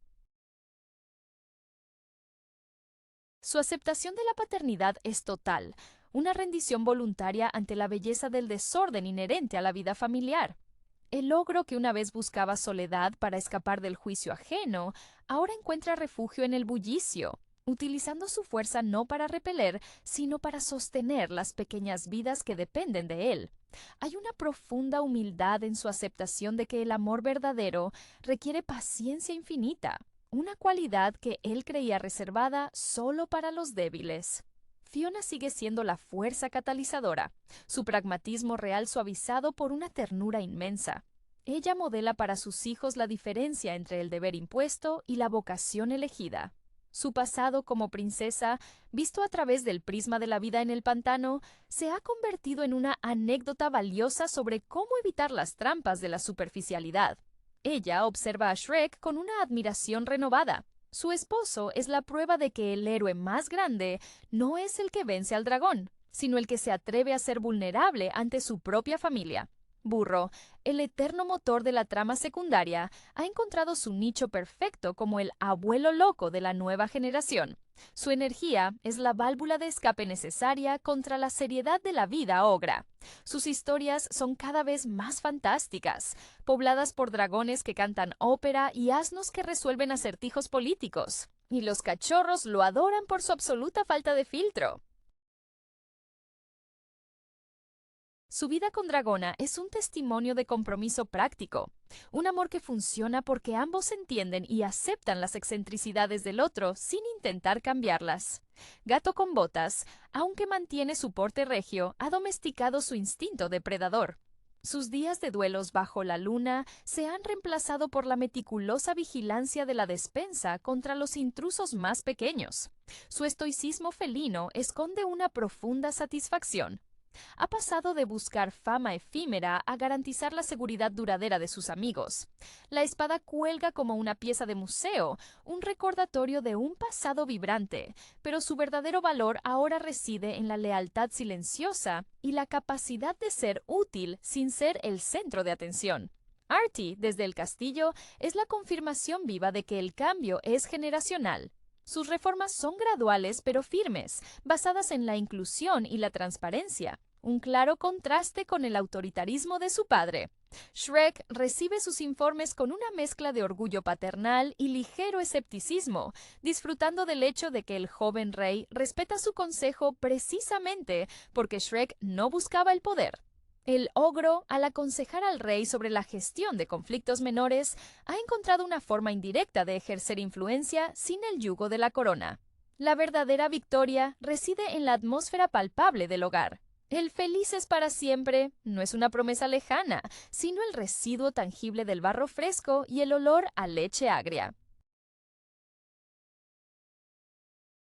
Su aceptación de la paternidad es total, una rendición voluntaria ante la belleza del desorden inherente a la vida familiar. El ogro que una vez buscaba soledad para escapar del juicio ajeno, ahora encuentra refugio en el bullicio, utilizando su fuerza no para repeler, sino para sostener las pequeñas vidas que dependen de él. Hay una profunda humildad en su aceptación de que el amor verdadero requiere paciencia infinita, una cualidad que él creía reservada solo para los débiles. Fiona sigue siendo la fuerza catalizadora, su pragmatismo real suavizado por una ternura inmensa. Ella modela para sus hijos la diferencia entre el deber impuesto y la vocación elegida. Su pasado como princesa, visto a través del prisma de la vida en el pantano, se ha convertido en una anécdota valiosa sobre cómo evitar las trampas de la superficialidad. Ella observa a Shrek con una admiración renovada. Su esposo es la prueba de que el héroe más grande no es el que vence al dragón, sino el que se atreve a ser vulnerable ante su propia familia. Burro, el eterno motor de la trama secundaria, ha encontrado su nicho perfecto como el abuelo loco de la nueva generación. Su energía es la válvula de escape necesaria contra la seriedad de la vida ogra. Sus historias son cada vez más fantásticas, pobladas por dragones que cantan ópera y asnos que resuelven acertijos políticos. Y los cachorros lo adoran por su absoluta falta de filtro. Su vida con Dragona es un testimonio de compromiso práctico, un amor que funciona porque ambos entienden y aceptan las excentricidades del otro sin intentar cambiarlas. Gato con Botas, aunque mantiene su porte regio, ha domesticado su instinto depredador. Sus días de duelos bajo la luna se han reemplazado por la meticulosa vigilancia de la despensa contra los intrusos más pequeños. Su estoicismo felino esconde una profunda satisfacción. Ha pasado de buscar fama efímera a garantizar la seguridad duradera de sus amigos. La espada cuelga como una pieza de museo, un recordatorio de un pasado vibrante, pero su verdadero valor ahora reside en la lealtad silenciosa y la capacidad de ser útil sin ser el centro de atención. Artie, desde el castillo, es la confirmación viva de que el cambio es generacional. Sus reformas son graduales pero firmes, basadas en la inclusión y la transparencia, un claro contraste con el autoritarismo de su padre. Shrek recibe sus informes con una mezcla de orgullo paternal y ligero escepticismo, disfrutando del hecho de que el joven rey respeta su consejo precisamente porque Shrek no buscaba el poder. El ogro, al aconsejar al rey sobre la gestión de conflictos menores, ha encontrado una forma indirecta de ejercer influencia sin el yugo de la corona. La verdadera victoria reside en la atmósfera palpable del hogar. El felices para siempre no es una promesa lejana, sino el residuo tangible del barro fresco y el olor a leche agria.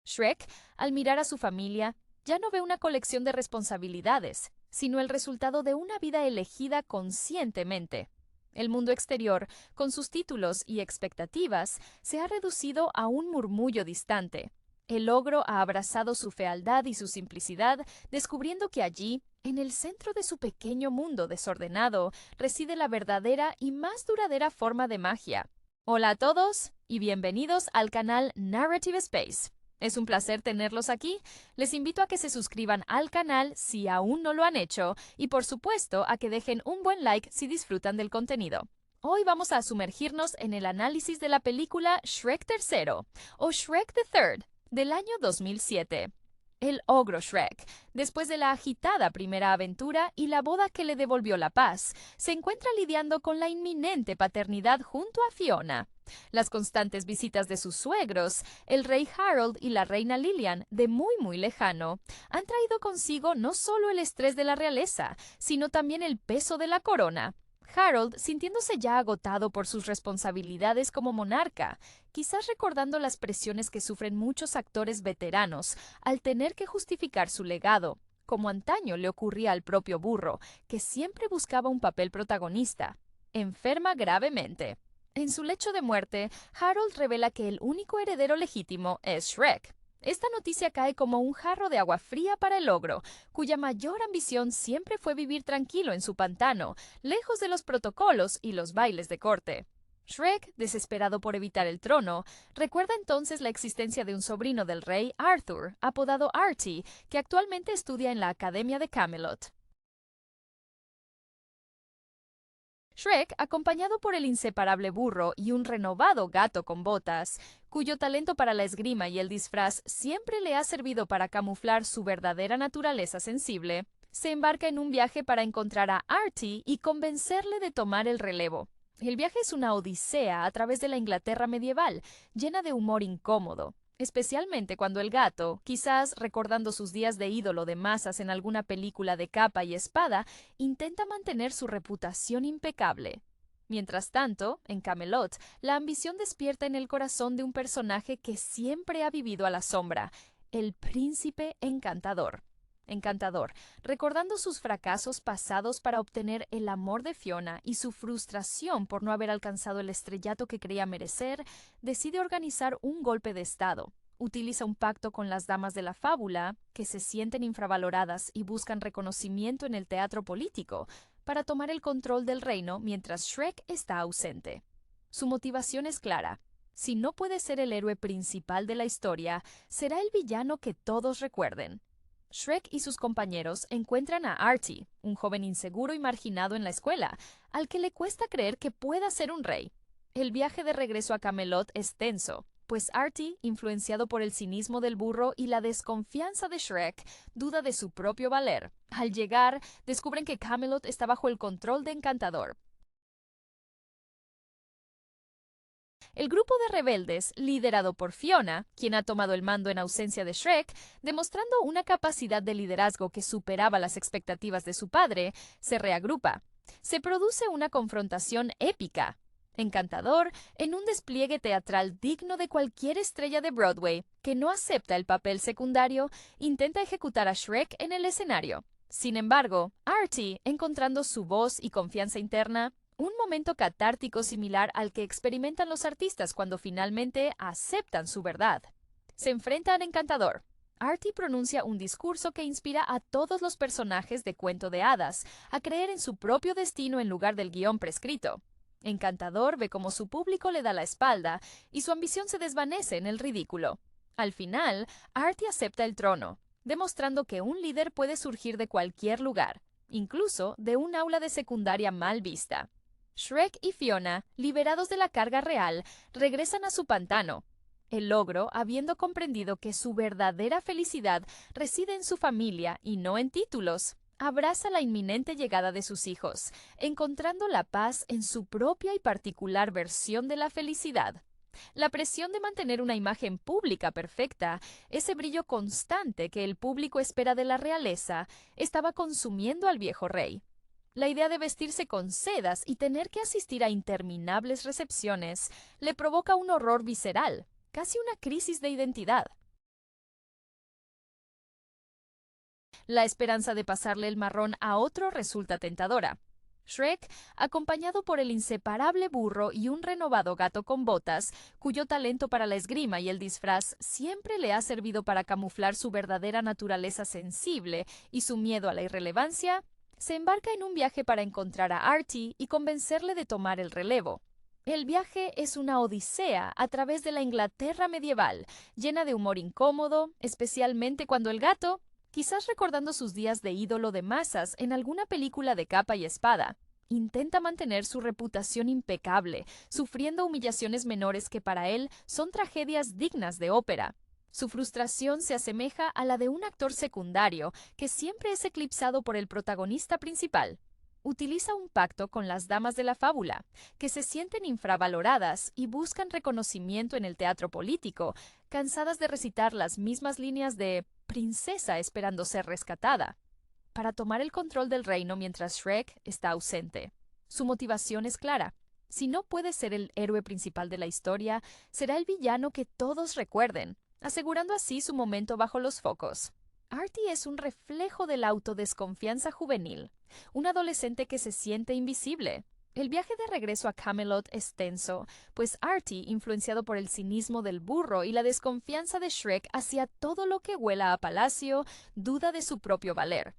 Shrek, al mirar a su familia, ya no ve una colección de responsabilidades, sino el resultado de una vida elegida conscientemente. El mundo exterior, con sus títulos y expectativas, se ha reducido a un murmullo distante. El ogro ha abrazado su fealdad y su simplicidad, descubriendo que allí, en el centro de su pequeño mundo desordenado, reside la verdadera y más duradera forma de magia. Hola a todos y bienvenidos al canal Narrative Space. Es un placer tenerlos aquí. Les invito a que se suscriban al canal si aún no lo han hecho y por supuesto a que dejen un buen like si disfrutan del contenido. Hoy vamos a sumergirnos en el análisis de la película Shrek III o Shrek the Third del año 2007. El ogro Shrek, después de la agitada primera aventura y la boda que le devolvió la paz, se encuentra lidiando con la inminente paternidad junto a Fiona. Las constantes visitas de sus suegros, el rey Harold y la reina Lilian, de muy lejano, han traído consigo no solo el estrés de la realeza, sino también el peso de la corona. Harold, sintiéndose ya agotado por sus responsabilidades como monarca, quizás recordando las presiones que sufren muchos actores veteranos al tener que justificar su legado, como antaño le ocurría al propio burro, que siempre buscaba un papel protagonista, enferma gravemente. En su lecho de muerte, Harold revela que el único heredero legítimo es Shrek. Esta noticia cae como un jarro de agua fría para el ogro, cuya mayor ambición siempre fue vivir tranquilo en su pantano, lejos de los protocolos y los bailes de corte. Shrek, desesperado por evitar el trono, recuerda entonces la existencia de un sobrino del rey, Arthur, apodado Artie, que actualmente estudia en la Academia de Camelot. Shrek, acompañado por el inseparable burro y un renovado gato con botas, cuyo talento para la esgrima y el disfraz siempre le ha servido para camuflar su verdadera naturaleza sensible, se embarca en un viaje para encontrar a Artie y convencerle de tomar el relevo. El viaje es una odisea a través de la Inglaterra medieval, llena de humor incómodo, especialmente cuando el gato, quizás recordando sus días de ídolo de masas en alguna película de capa y espada, intenta mantener su reputación impecable. Mientras tanto, en Camelot, la ambición despierta en el corazón de un personaje que siempre ha vivido a la sombra, el príncipe encantador. Encantador, recordando sus fracasos pasados para obtener el amor de Fiona y su frustración por no haber alcanzado el estrellato que creía merecer, decide organizar un golpe de estado. Utiliza un pacto con las damas de la fábula, que se sienten infravaloradas y buscan reconocimiento en el teatro político, para tomar el control del reino mientras Shrek está ausente. Su motivación es clara. Si no puede ser el héroe principal de la historia, será el villano que todos recuerden. Shrek y sus compañeros encuentran a Artie, un joven inseguro y marginado en la escuela, al que le cuesta creer que pueda ser un rey. El viaje de regreso a Camelot es tenso, pues Artie, influenciado por el cinismo del burro y la desconfianza de Shrek, duda de su propio valer. Al llegar, descubren que Camelot está bajo el control de Encantador. El grupo de rebeldes, liderado por Fiona, quien ha tomado el mando en ausencia de Shrek, demostrando una capacidad de liderazgo que superaba las expectativas de su padre, se reagrupa. Se produce una confrontación épica. Encantador, en un despliegue teatral digno de cualquier estrella de Broadway, que no acepta el papel secundario, intenta ejecutar a Shrek en el escenario. Sin embargo, Artie, encontrando su voz y confianza interna, un momento catártico similar al que experimentan los artistas cuando finalmente aceptan su verdad. Se enfrenta al Encantador. Artie pronuncia un discurso que inspira a todos los personajes de Cuento de Hadas a creer en su propio destino en lugar del guión prescrito. Encantador ve cómo su público le da la espalda y su ambición se desvanece en el ridículo. Al final, Artie acepta el trono, demostrando que un líder puede surgir de cualquier lugar, incluso de un aula de secundaria mal vista. Shrek y Fiona, liberados de la carga real, regresan a su pantano. El ogro, habiendo comprendido que su verdadera felicidad reside en su familia y no en títulos, abraza la inminente llegada de sus hijos, encontrando la paz en su propia y particular versión de la felicidad. La presión de mantener una imagen pública perfecta, ese brillo constante que el público espera de la realeza, estaba consumiendo al viejo rey. La idea de vestirse con sedas y tener que asistir a interminables recepciones le provoca un horror visceral, casi una crisis de identidad. La esperanza de pasarle el marrón a otro resulta tentadora. Shrek, acompañado por el inseparable burro y un renovado gato con botas, cuyo talento para la esgrima y el disfraz siempre le ha servido para camuflar su verdadera naturaleza sensible y su miedo a la irrelevancia, se embarca en un viaje para encontrar a Artie y convencerle de tomar el relevo. El viaje es una odisea a través de la Inglaterra medieval, llena de humor incómodo, especialmente cuando el gato, quizás recordando sus días de ídolo de masas en alguna película de capa y espada, intenta mantener su reputación impecable, sufriendo humillaciones menores que para él son tragedias dignas de ópera. Su frustración se asemeja a la de un actor secundario que siempre es eclipsado por el protagonista principal. Utiliza un pacto con las damas de la fábula, que se sienten infravaloradas y buscan reconocimiento en el teatro político, cansadas de recitar las mismas líneas de princesa esperando ser rescatada, para tomar el control del reino mientras Shrek está ausente. Su motivación es clara. Si no puede ser el héroe principal de la historia, será el villano que todos recuerden, asegurando así su momento bajo los focos. Artie es un reflejo de la autodesconfianza juvenil, un adolescente que se siente invisible. El viaje de regreso a Camelot es tenso, pues Artie, influenciado por el cinismo del burro y la desconfianza de Shrek hacia todo lo que huela a palacio, duda de su propio valer.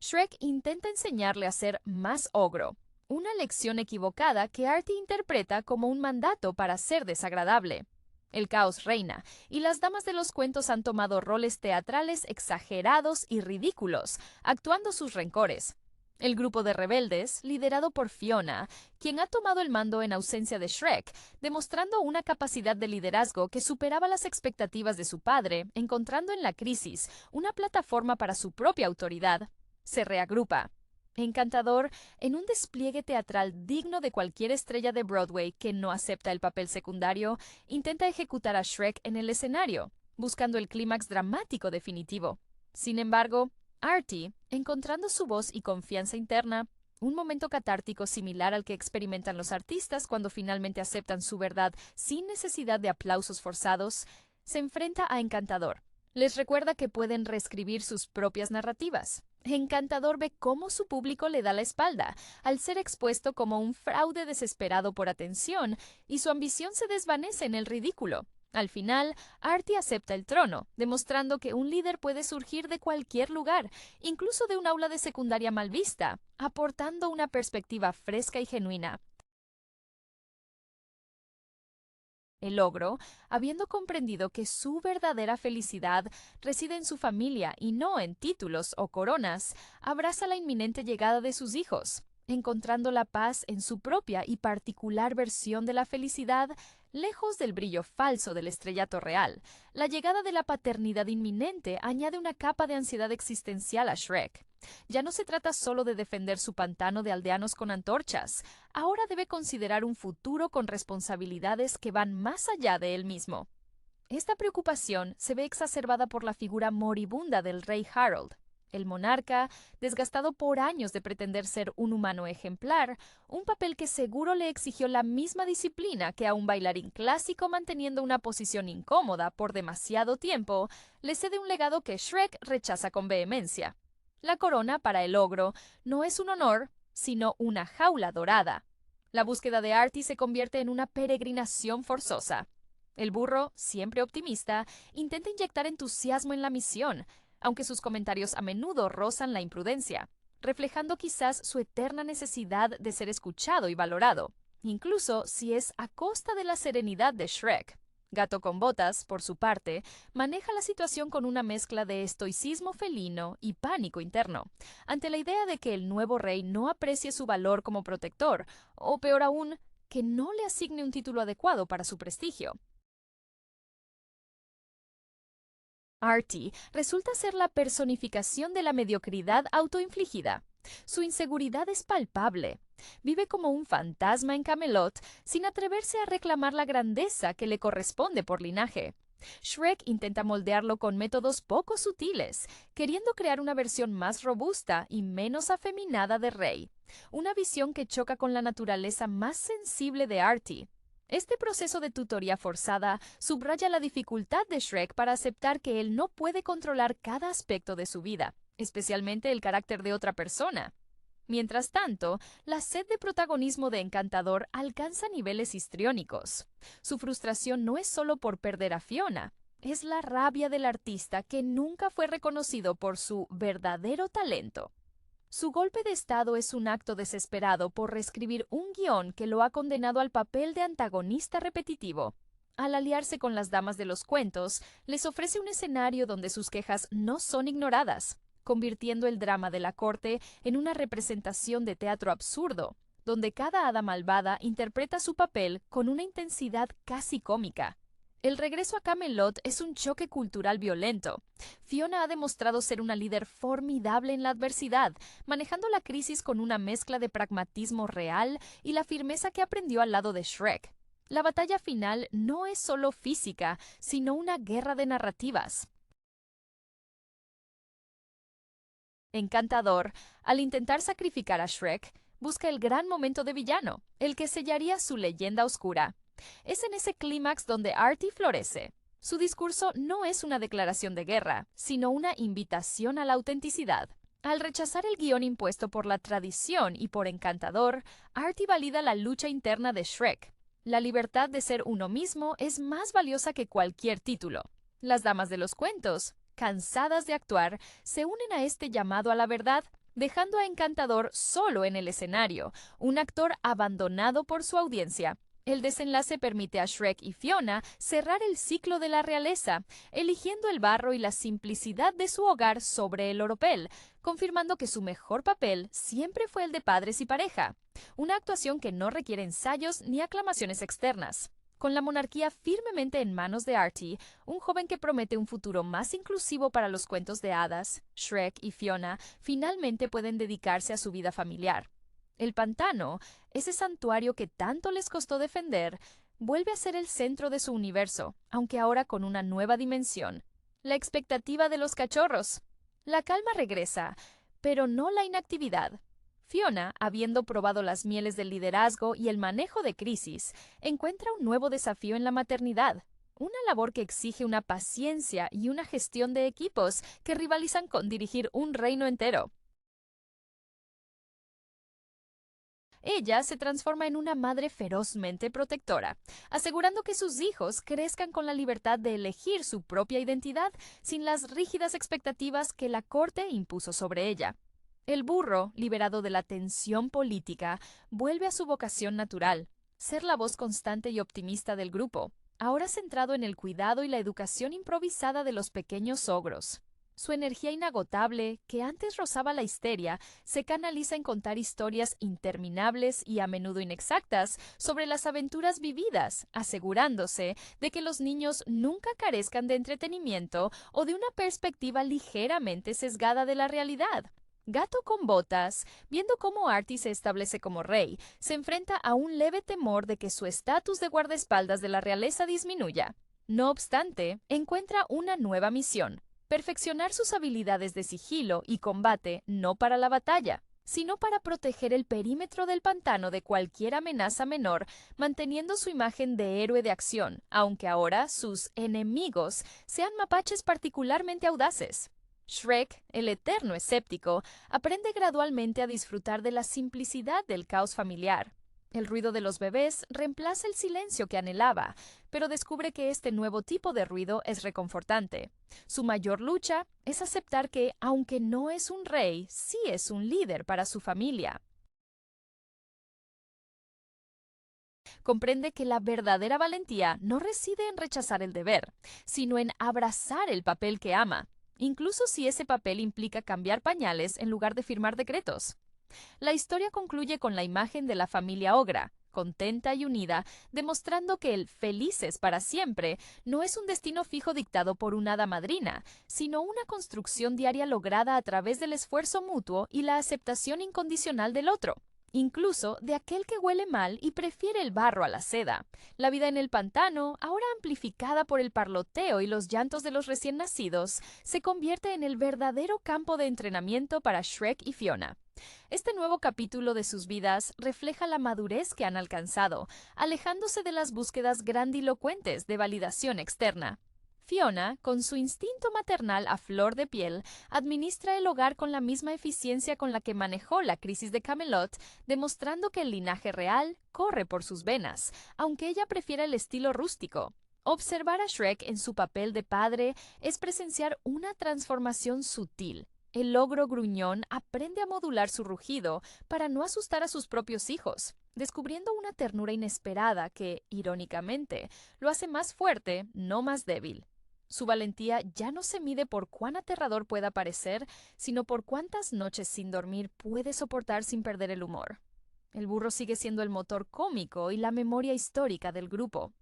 Shrek intenta enseñarle a ser más ogro, una lección equivocada que Artie interpreta como un mandato para ser desagradable. El caos reina, y las damas de los cuentos han tomado roles teatrales exagerados y ridículos, actuando sus rencores. El grupo de rebeldes, liderado por Fiona, quien ha tomado el mando en ausencia de Shrek, demostrando una capacidad de liderazgo que superaba las expectativas de su padre, encontrando en la crisis una plataforma para su propia autoridad, se reagrupa. Encantador, en un despliegue teatral digno de cualquier estrella de Broadway que no acepta el papel secundario, intenta ejecutar a Shrek en el escenario, buscando el clímax dramático definitivo. Sin embargo, Artie, encontrando su voz y confianza interna, un momento catártico similar al que experimentan los artistas cuando finalmente aceptan su verdad sin necesidad de aplausos forzados, se enfrenta a Encantador. Les recuerda que pueden reescribir sus propias narrativas. Encantador ve cómo su público le da la espalda, al ser expuesto como un fraude desesperado por atención, y su ambición se desvanece en el ridículo. Al final, Artie acepta el trono, demostrando que un líder puede surgir de cualquier lugar, incluso de un aula de secundaria mal vista, aportando una perspectiva fresca y genuina. El ogro, habiendo comprendido que su verdadera felicidad reside en su familia y no en títulos o coronas, abraza la inminente llegada de sus hijos, encontrando la paz en su propia y particular versión de la felicidad, lejos del brillo falso del estrellato real. La llegada de la paternidad inminente añade una capa de ansiedad existencial a Shrek. Ya no se trata solo de defender su pantano de aldeanos con antorchas, ahora debe considerar un futuro con responsabilidades que van más allá de él mismo. Esta preocupación se ve exacerbada por la figura moribunda del rey Harold, el monarca, desgastado por años de pretender ser un humano ejemplar, un papel que seguro le exigió la misma disciplina que a un bailarín clásico manteniendo una posición incómoda por demasiado tiempo, le cede un legado que Shrek rechaza con vehemencia. La corona para el ogro no es un honor, sino una jaula dorada. La búsqueda de Artie se convierte en una peregrinación forzosa. El burro, siempre optimista, intenta inyectar entusiasmo en la misión, aunque sus comentarios a menudo rozan la imprudencia, reflejando quizás su eterna necesidad de ser escuchado y valorado, incluso si es a costa de la serenidad de Shrek. Gato con Botas, por su parte, maneja la situación con una mezcla de estoicismo felino y pánico interno, ante la idea de que el nuevo rey no aprecie su valor como protector, o peor aún, que no le asigne un título adecuado para su prestigio. Artie resulta ser la personificación de la mediocridad autoinfligida. Su inseguridad es palpable. Vive como un fantasma en Camelot, sin atreverse a reclamar la grandeza que le corresponde por linaje. Shrek intenta moldearlo con métodos poco sutiles, queriendo crear una versión más robusta y menos afeminada de Rey, una visión que choca con la naturaleza más sensible de Artie. Este proceso de tutoría forzada subraya la dificultad de Shrek para aceptar que él no puede controlar cada aspecto de su vida, especialmente el carácter de otra persona. Mientras tanto, la sed de protagonismo de Encantador alcanza niveles histriónicos. Su frustración no es solo por perder a Fiona, es la rabia del artista que nunca fue reconocido por su verdadero talento. Su golpe de estado es un acto desesperado por reescribir un guión que lo ha condenado al papel de antagonista repetitivo. Al aliarse con las damas de los cuentos, les ofrece un escenario donde sus quejas no son ignoradas, convirtiendo el drama de la corte en una representación de teatro absurdo, donde cada hada malvada interpreta su papel con una intensidad casi cómica. El regreso a Camelot es un choque cultural violento. Fiona ha demostrado ser una líder formidable en la adversidad, manejando la crisis con una mezcla de pragmatismo real y la firmeza que aprendió al lado de Shrek. La batalla final no es solo física, sino una guerra de narrativas. Encantador, al intentar sacrificar a Shrek, busca el gran momento de villano, el que sellaría su leyenda oscura. Es en ese clímax donde Artie florece. Su discurso no es una declaración de guerra, sino una invitación a la autenticidad. Al rechazar el guión impuesto por la tradición y por Encantador, Artie valida la lucha interna de Shrek. La libertad de ser uno mismo es más valiosa que cualquier título. Las damas de los cuentos, cansadas de actuar, se unen a este llamado a la verdad, dejando a Encantador solo en el escenario, un actor abandonado por su audiencia. El desenlace permite a Shrek y Fiona cerrar el ciclo de la realeza, eligiendo el barro y la simplicidad de su hogar sobre el oropel, confirmando que su mejor papel siempre fue el de padres y pareja, una actuación que no requiere ensayos ni aclamaciones externas. Con la monarquía firmemente en manos de Artie, un joven que promete un futuro más inclusivo para los cuentos de hadas, Shrek y Fiona finalmente pueden dedicarse a su vida familiar. El pantano, ese santuario que tanto les costó defender, vuelve a ser el centro de su universo, aunque ahora con una nueva dimensión: la expectativa de los cachorros. La calma regresa, pero no la inactividad. Fiona, habiendo probado las mieles del liderazgo y el manejo de crisis, encuentra un nuevo desafío en la maternidad, una labor que exige una paciencia y una gestión de equipos que rivalizan con dirigir un reino entero. Ella se transforma en una madre ferozmente protectora, asegurando que sus hijos crezcan con la libertad de elegir su propia identidad sin las rígidas expectativas que la corte impuso sobre ella. El burro, liberado de la tensión política, vuelve a su vocación natural: ser la voz constante y optimista del grupo, ahora centrado en el cuidado y la educación improvisada de los pequeños ogros. Su energía inagotable, que antes rozaba la histeria, se canaliza en contar historias interminables y a menudo inexactas sobre las aventuras vividas, asegurándose de que los niños nunca carezcan de entretenimiento o de una perspectiva ligeramente sesgada de la realidad. Gato con Botas, viendo cómo Artie se establece como rey, se enfrenta a un leve temor de que su estatus de guardaespaldas de la realeza disminuya. No obstante, encuentra una nueva misión: perfeccionar sus habilidades de sigilo y combate no para la batalla, sino para proteger el perímetro del pantano de cualquier amenaza menor, manteniendo su imagen de héroe de acción, aunque ahora sus enemigos sean mapaches particularmente audaces. Shrek, el eterno escéptico, aprende gradualmente a disfrutar de la simplicidad del caos familiar. El ruido de los bebés reemplaza el silencio que anhelaba, pero descubre que este nuevo tipo de ruido es reconfortante. Su mayor lucha es aceptar que, aunque no es un rey, sí es un líder para su familia. Comprende que la verdadera valentía no reside en rechazar el deber, sino en abrazar el papel que ama, incluso si ese papel implica cambiar pañales en lugar de firmar decretos. La historia concluye con la imagen de la familia Ogra, contenta y unida, demostrando que el felices para siempre no es un destino fijo dictado por una hada madrina, sino una construcción diaria lograda a través del esfuerzo mutuo y la aceptación incondicional del otro, incluso de aquel que huele mal y prefiere el barro a la seda. La vida en el pantano, ahora amplificada por el parloteo y los llantos de los recién nacidos, se convierte en el verdadero campo de entrenamiento para Shrek y Fiona. Este nuevo capítulo de sus vidas refleja la madurez que han alcanzado, alejándose de las búsquedas grandilocuentes de validación externa. Fiona, con su instinto maternal a flor de piel, administra el hogar con la misma eficiencia con la que manejó la crisis de Camelot, demostrando que el linaje real corre por sus venas, aunque ella prefiere el estilo rústico. Observar a Shrek en su papel de padre es presenciar una transformación sutil. El ogro gruñón aprende a modular su rugido para no asustar a sus propios hijos, descubriendo una ternura inesperada que, irónicamente, lo hace más fuerte, no más débil. Su valentía ya no se mide por cuán aterrador pueda parecer, sino por cuántas noches sin dormir puede soportar sin perder el humor. El burro sigue siendo el motor cómico y la memoria histórica del grupo.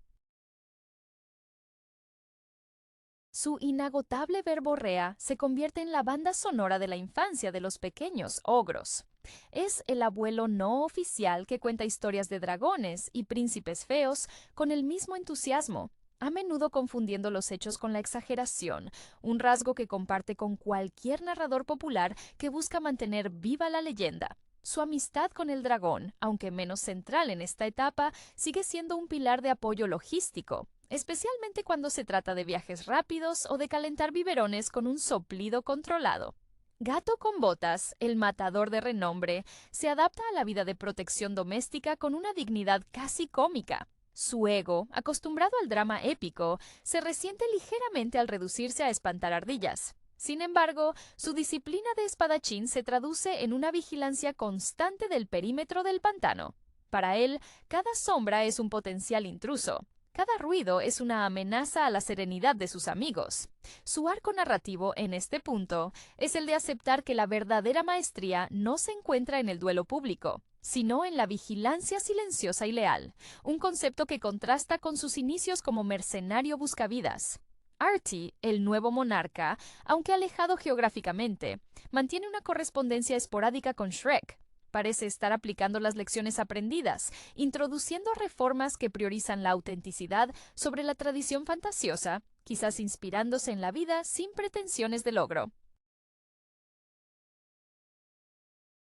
Su inagotable verborrea se convierte en la banda sonora de la infancia de los pequeños ogros. Es el abuelo no oficial que cuenta historias de dragones y príncipes feos con el mismo entusiasmo, a menudo confundiendo los hechos con la exageración, un rasgo que comparte con cualquier narrador popular que busca mantener viva la leyenda. Su amistad con el dragón, aunque menos central en esta etapa, sigue siendo un pilar de apoyo logístico, especialmente cuando se trata de viajes rápidos o de calentar biberones con un soplido controlado. Gato con Botas, el matador de renombre, se adapta a la vida de protección doméstica con una dignidad casi cómica. Su ego, acostumbrado al drama épico, se resiente ligeramente al reducirse a espantar ardillas. Sin embargo, su disciplina de espadachín se traduce en una vigilancia constante del perímetro del pantano. Para él, cada sombra es un potencial intruso. Cada ruido es una amenaza a la serenidad de sus amigos. Su arco narrativo en este punto es el de aceptar que la verdadera maestría no se encuentra en el duelo público, sino en la vigilancia silenciosa y leal, un concepto que contrasta con sus inicios como mercenario buscavidas. Artie, el nuevo monarca, aunque alejado geográficamente, mantiene una correspondencia esporádica con Shrek. Parece estar aplicando las lecciones aprendidas, introduciendo reformas que priorizan la autenticidad sobre la tradición fantasiosa, quizás inspirándose en la vida sin pretensiones de logro.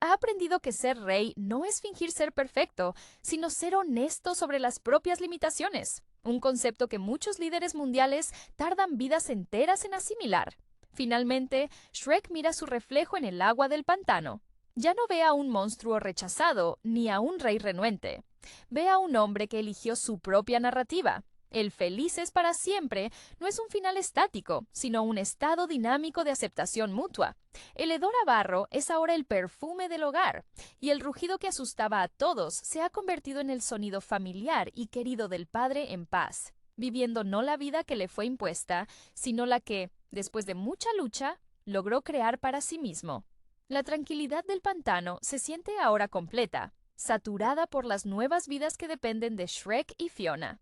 Ha aprendido que ser rey no es fingir ser perfecto, sino ser honesto sobre las propias limitaciones, un concepto que muchos líderes mundiales tardan vidas enteras en asimilar. Finalmente, Shrek mira su reflejo en el agua del pantano. Ya no ve a un monstruo rechazado ni a un rey renuente. Ve a un hombre que eligió su propia narrativa. El felices para siempre no es un final estático, sino un estado dinámico de aceptación mutua. El hedor a barro es ahora el perfume del hogar, y el rugido que asustaba a todos se ha convertido en el sonido familiar y querido del padre en paz, viviendo no la vida que le fue impuesta, sino la que, después de mucha lucha, logró crear para sí mismo. La tranquilidad del pantano se siente ahora completa, saturada por las nuevas vidas que dependen de Shrek y Fiona.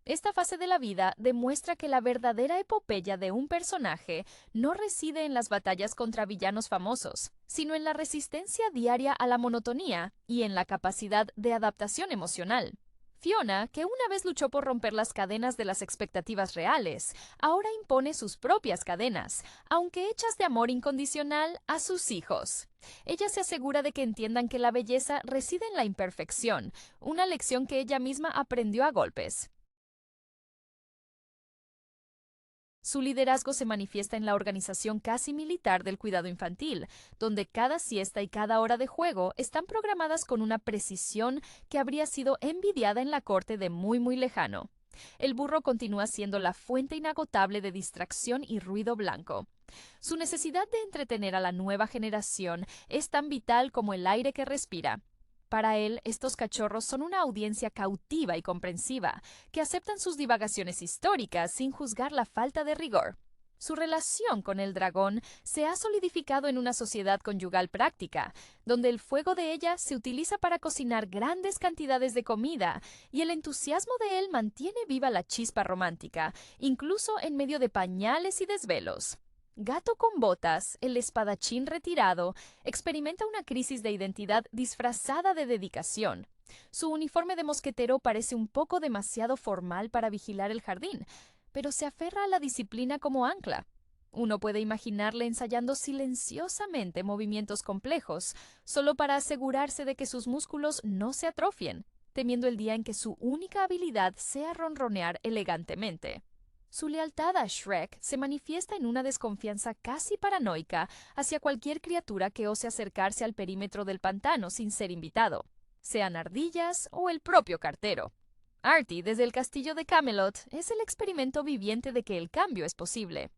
Esta fase de la vida demuestra que la verdadera epopeya de un personaje no reside en las batallas contra villanos famosos, sino en la resistencia diaria a la monotonía y en la capacidad de adaptación emocional. Fiona, que una vez luchó por romper las cadenas de las expectativas reales, ahora impone sus propias cadenas, aunque hechas de amor incondicional, a sus hijos. Ella se asegura de que entiendan que la belleza reside en la imperfección, una lección que ella misma aprendió a golpes. Su liderazgo se manifiesta en la organización casi militar del cuidado infantil, donde cada siesta y cada hora de juego están programadas con una precisión que habría sido envidiada en la corte de muy lejano. El burro continúa siendo la fuente inagotable de distracción y ruido blanco. Su necesidad de entretener a la nueva generación es tan vital como el aire que respira. Para él, estos cachorros son una audiencia cautiva y comprensiva, que aceptan sus divagaciones históricas sin juzgar la falta de rigor. Su relación con el dragón se ha solidificado en una sociedad conyugal práctica, donde el fuego de ella se utiliza para cocinar grandes cantidades de comida y el entusiasmo de él mantiene viva la chispa romántica, incluso en medio de pañales y desvelos. Gato con botas, el espadachín retirado, experimenta una crisis de identidad disfrazada de dedicación. Su uniforme de mosquetero parece un poco demasiado formal para vigilar el jardín, pero se aferra a la disciplina como ancla. Uno puede imaginarle ensayando silenciosamente movimientos complejos, solo para asegurarse de que sus músculos no se atrofien, temiendo el día en que su única habilidad sea ronronear elegantemente. Su lealtad a Shrek se manifiesta en una desconfianza casi paranoica hacia cualquier criatura que ose acercarse al perímetro del pantano sin ser invitado, sean ardillas o el propio cartero. Artie, desde el castillo de Camelot, es el experimento viviente de que el cambio es posible.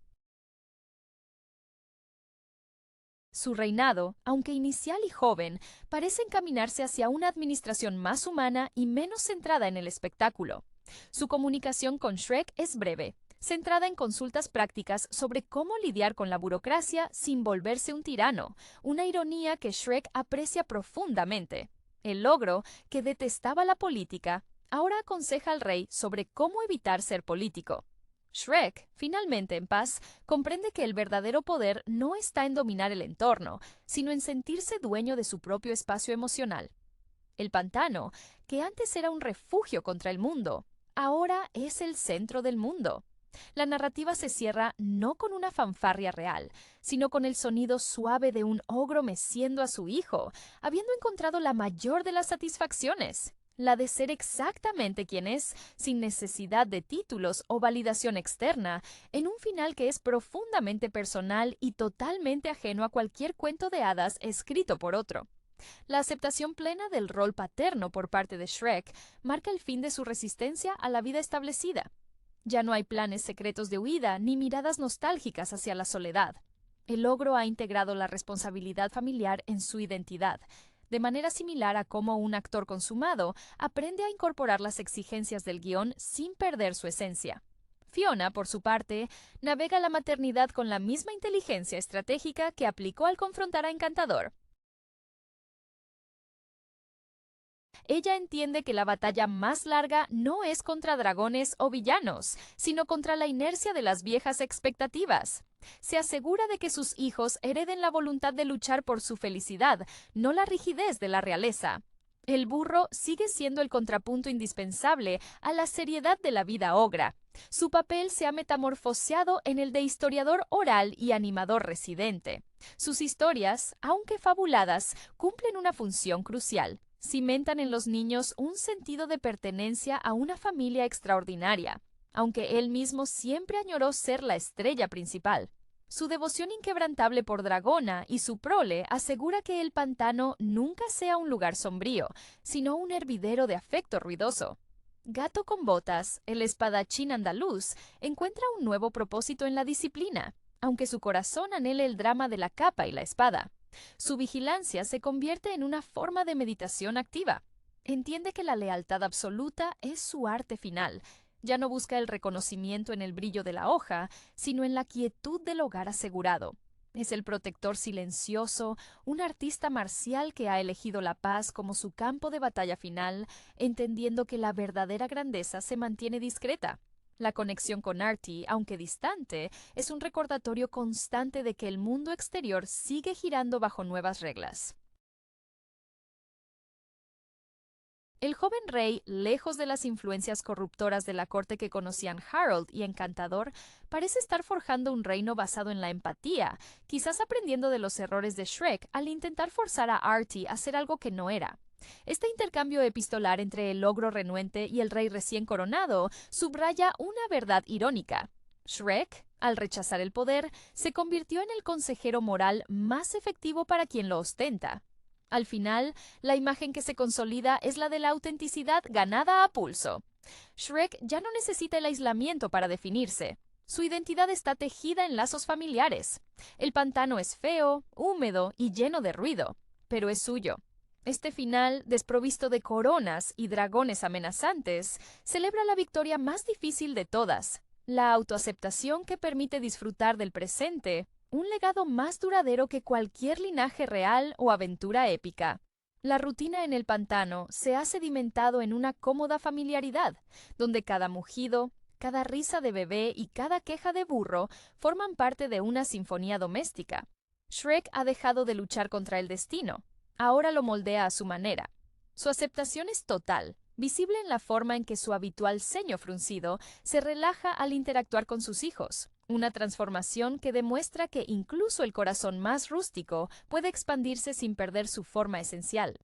Su reinado, aunque inicial y joven, parece encaminarse hacia una administración más humana y menos centrada en el espectáculo. Su comunicación con Shrek es breve, centrada en consultas prácticas sobre cómo lidiar con la burocracia sin volverse un tirano, una ironía que Shrek aprecia profundamente. El ogro, que detestaba la política, ahora aconseja al rey sobre cómo evitar ser político. Shrek, finalmente en paz, comprende que el verdadero poder no está en dominar el entorno, sino en sentirse dueño de su propio espacio emocional. El pantano, que antes era un refugio contra el mundo, ahora es el centro del mundo. La narrativa se cierra no con una fanfarria real, sino con el sonido suave de un ogro meciendo a su hijo, habiendo encontrado la mayor de las satisfacciones, la de ser exactamente quien es, sin necesidad de títulos o validación externa, en un final que es profundamente personal y totalmente ajeno a cualquier cuento de hadas escrito por otro. La aceptación plena del rol paterno por parte de Shrek marca el fin de su resistencia a la vida establecida. Ya no hay planes secretos de huida ni miradas nostálgicas hacia la soledad. El ogro ha integrado la responsabilidad familiar en su identidad, de manera similar a cómo un actor consumado aprende a incorporar las exigencias del guión sin perder su esencia. Fiona, por su parte, navega la maternidad con la misma inteligencia estratégica que aplicó al confrontar a Encantador. Ella entiende que la batalla más larga no es contra dragones o villanos, sino contra la inercia de las viejas expectativas. Se asegura de que sus hijos hereden la voluntad de luchar por su felicidad, no la rigidez de la realeza. El burro sigue siendo el contrapunto indispensable a la seriedad de la vida ogra. Su papel se ha metamorfoseado en el de historiador oral y animador residente. Sus historias, aunque fabuladas, cumplen una función crucial. Cimentan en los niños un sentido de pertenencia a una familia extraordinaria, aunque él mismo siempre añoró ser la estrella principal. Su devoción inquebrantable por Dragona y su prole asegura que el pantano nunca sea un lugar sombrío, sino un hervidero de afecto ruidoso. Gato con botas, el espadachín andaluz, encuentra un nuevo propósito en la disciplina, aunque su corazón anhele el drama de la capa y la espada. Su vigilancia se convierte en una forma de meditación activa. Entiende que la lealtad absoluta es su arte final. Ya no busca el reconocimiento en el brillo de la hoja, sino en la quietud del hogar asegurado. Es el protector silencioso, un artista marcial que ha elegido la paz como su campo de batalla final, entendiendo que la verdadera grandeza se mantiene discreta. La conexión con Artie, aunque distante, es un recordatorio constante de que el mundo exterior sigue girando bajo nuevas reglas. El joven rey, lejos de las influencias corruptoras de la corte que conocían Harold y Encantador, parece estar forjando un reino basado en la empatía, quizás aprendiendo de los errores de Shrek al intentar forzar a Artie a hacer algo que no era. Este intercambio epistolar entre el ogro renuente y el rey recién coronado subraya una verdad irónica. Shrek, al rechazar el poder, se convirtió en el consejero moral más efectivo para quien lo ostenta. Al final, la imagen que se consolida es la de la autenticidad ganada a pulso. Shrek ya no necesita el aislamiento para definirse. Su identidad está tejida en lazos familiares. El pantano es feo, húmedo y lleno de ruido, pero es suyo. Este final, desprovisto de coronas y dragones amenazantes, celebra la victoria más difícil de todas, La autoaceptación que permite disfrutar del presente, un legado más duradero que cualquier linaje real o aventura épica. La rutina en el pantano se ha sedimentado en una cómoda familiaridad, donde cada mugido, cada risa de bebé y cada queja de burro forman parte de una sinfonía doméstica. Shrek ha dejado de luchar contra el destino. Ahora lo moldea a su manera. Su aceptación es total, visible en la forma en que su habitual ceño fruncido se relaja al interactuar con sus hijos. Una transformación que demuestra que incluso el corazón más rústico puede expandirse sin perder su forma esencial.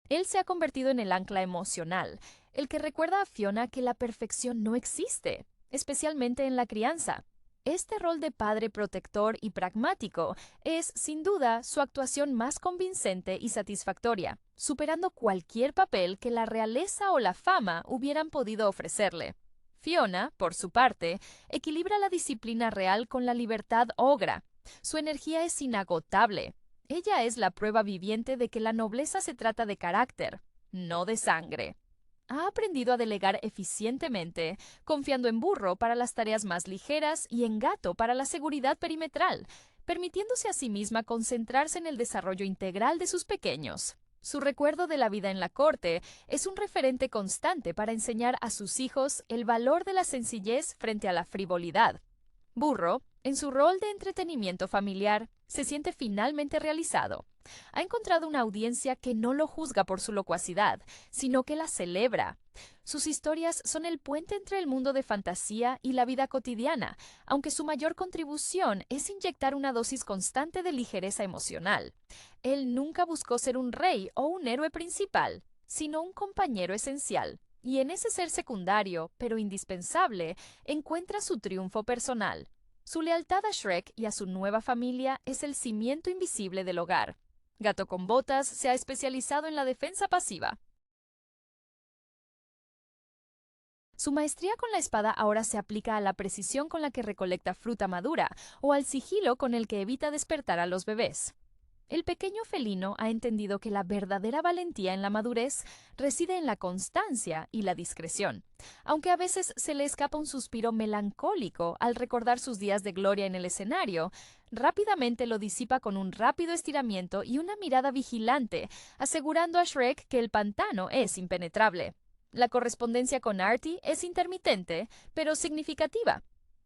Él se ha convertido en el ancla emocional, el que recuerda a Fiona que la perfección no existe, especialmente en la crianza. Este rol de padre protector y pragmático es, sin duda, su actuación más convincente y satisfactoria, superando cualquier papel que la realeza o la fama hubieran podido ofrecerle. Fiona, por su parte, equilibra la disciplina real con la libertad ogra. Su energía es inagotable. Ella es la prueba viviente de que la nobleza se trata de carácter, no de sangre. Ha aprendido a delegar eficientemente, confiando en Burro para las tareas más ligeras y en Gato para la seguridad perimetral, permitiéndose a sí misma concentrarse en el desarrollo integral de sus pequeños. Su recuerdo de la vida en la corte es un referente constante para enseñar a sus hijos el valor de la sencillez frente a la frivolidad. Burro, en su rol de entretenimiento familiar, se siente finalmente realizado. Ha encontrado una audiencia que no lo juzga por su locuacidad, sino que la celebra. Sus historias son el puente entre el mundo de fantasía y la vida cotidiana, aunque su mayor contribución es inyectar una dosis constante de ligereza emocional. Él nunca buscó ser un rey o un héroe principal, sino un compañero esencial, y en ese ser secundario, pero indispensable, encuentra su triunfo personal. Su lealtad a Shrek y a su nueva familia es el cimiento invisible del hogar. Gato con Botas se ha especializado en la defensa pasiva. Su maestría con la espada ahora se aplica a la precisión con la que recolecta fruta madura o al sigilo con el que evita despertar a los bebés. El pequeño felino ha entendido que la verdadera valentía en la madurez reside en la constancia y la discreción, aunque a veces se le escapa un suspiro melancólico al recordar sus días de gloria en el escenario. Rápidamente lo disipa con un rápido estiramiento y una mirada vigilante, asegurando a Shrek que el pantano es impenetrable. La correspondencia con Artie es intermitente, pero significativa.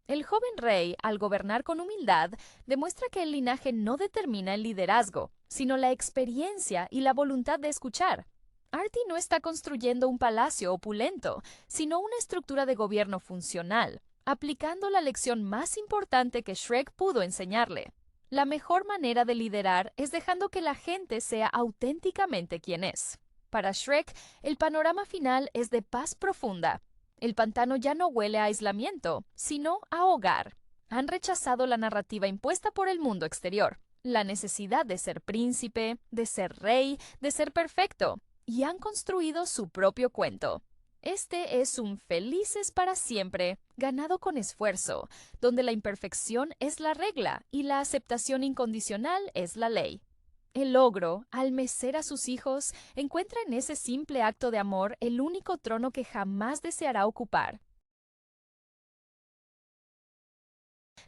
El joven rey, al gobernar con humildad, demuestra que el linaje no determina el liderazgo, sino la experiencia y la voluntad de escuchar. Artie no está construyendo un palacio opulento, sino una estructura de gobierno funcional, aplicando la lección más importante que Shrek pudo enseñarle. La mejor manera de liderar es dejando que la gente sea auténticamente quien es. Para Shrek, el panorama final es de paz profunda. El pantano ya no huele a aislamiento, sino a hogar. Han rechazado la narrativa impuesta por el mundo exterior, la necesidad de ser príncipe, de ser rey, de ser perfecto, y han construido su propio cuento. Este es un felices para siempre, ganado con esfuerzo, donde la imperfección es la regla y la aceptación incondicional es la ley. El ogro, al mecer a sus hijos, encuentra en ese simple acto de amor el único trono que jamás deseará ocupar.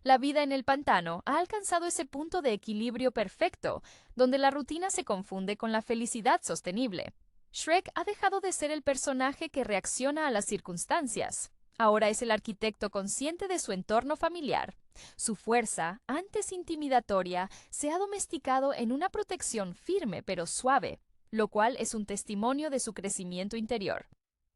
La vida en el pantano ha alcanzado ese punto de equilibrio perfecto, donde la rutina se confunde con la felicidad sostenible. Shrek ha dejado de ser el personaje que reacciona a las circunstancias. Ahora es el arquitecto consciente de su entorno familiar. Su fuerza, antes intimidatoria, se ha domesticado en una protección firme pero suave, lo cual es un testimonio de su crecimiento interior.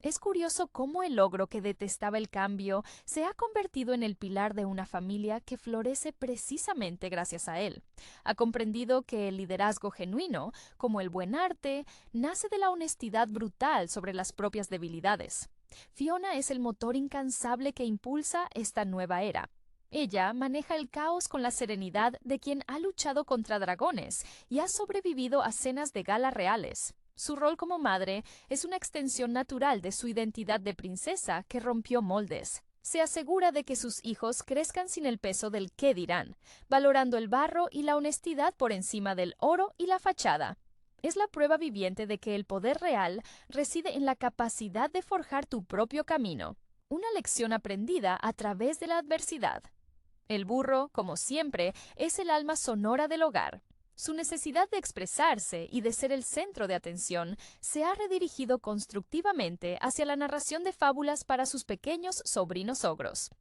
Es curioso cómo el ogro que detestaba el cambio se ha convertido en el pilar de una familia que florece precisamente gracias a él. Ha comprendido que el liderazgo genuino, como el buen arte, nace de la honestidad brutal sobre las propias debilidades. Fiona es el motor incansable que impulsa esta nueva era. Ella maneja el caos con la serenidad de quien ha luchado contra dragones y ha sobrevivido a cenas de gala reales. Su rol como madre es una extensión natural de su identidad de princesa que rompió moldes. Se asegura de que sus hijos crezcan sin el peso del qué dirán, valorando el barro y la honestidad por encima del oro y la fachada. Es la prueba viviente de que el poder real reside en la capacidad de forjar tu propio camino, una lección aprendida a través de la adversidad. El burro, como siempre, es el alma sonora del hogar. Su necesidad de expresarse y de ser el centro de atención se ha redirigido constructivamente hacia la narración de fábulas para sus pequeños sobrinos ogros.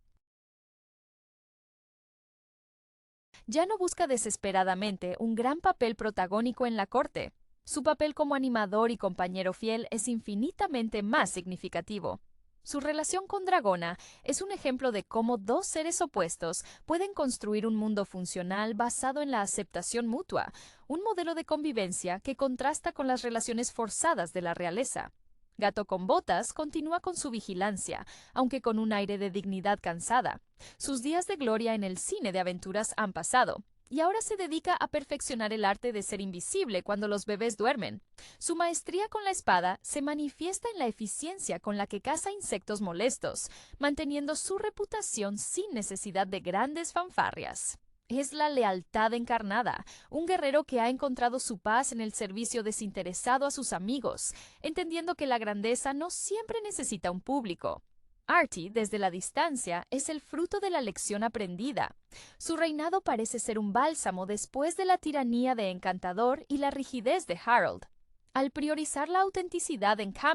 Ya no busca desesperadamente un gran papel protagónico en la corte. Su papel como animador y compañero fiel es infinitamente más significativo. Su relación con Dragona es un ejemplo de cómo dos seres opuestos pueden construir un mundo funcional basado en la aceptación mutua, un modelo de convivencia que contrasta con las relaciones forzadas de la realeza. Gato con Botas continúa con su vigilancia, aunque con un aire de dignidad cansada. Sus días de gloria en el cine de aventuras han pasado, y ahora se dedica a perfeccionar el arte de ser invisible cuando los bebés duermen. Su maestría con la espada se manifiesta en la eficiencia con la que caza insectos molestos, manteniendo su reputación sin necesidad de grandes fanfarrias. Es la lealtad encarnada, un guerrero que ha encontrado su paz en el servicio desinteresado a sus amigos, entendiendo que la grandeza no siempre necesita un público. Artie, desde la distancia, es el fruto de la lección aprendida. Su reinado parece ser un bálsamo después de la tiranía de Encantador y la rigidez de Harold. Al priorizar la autenticidad en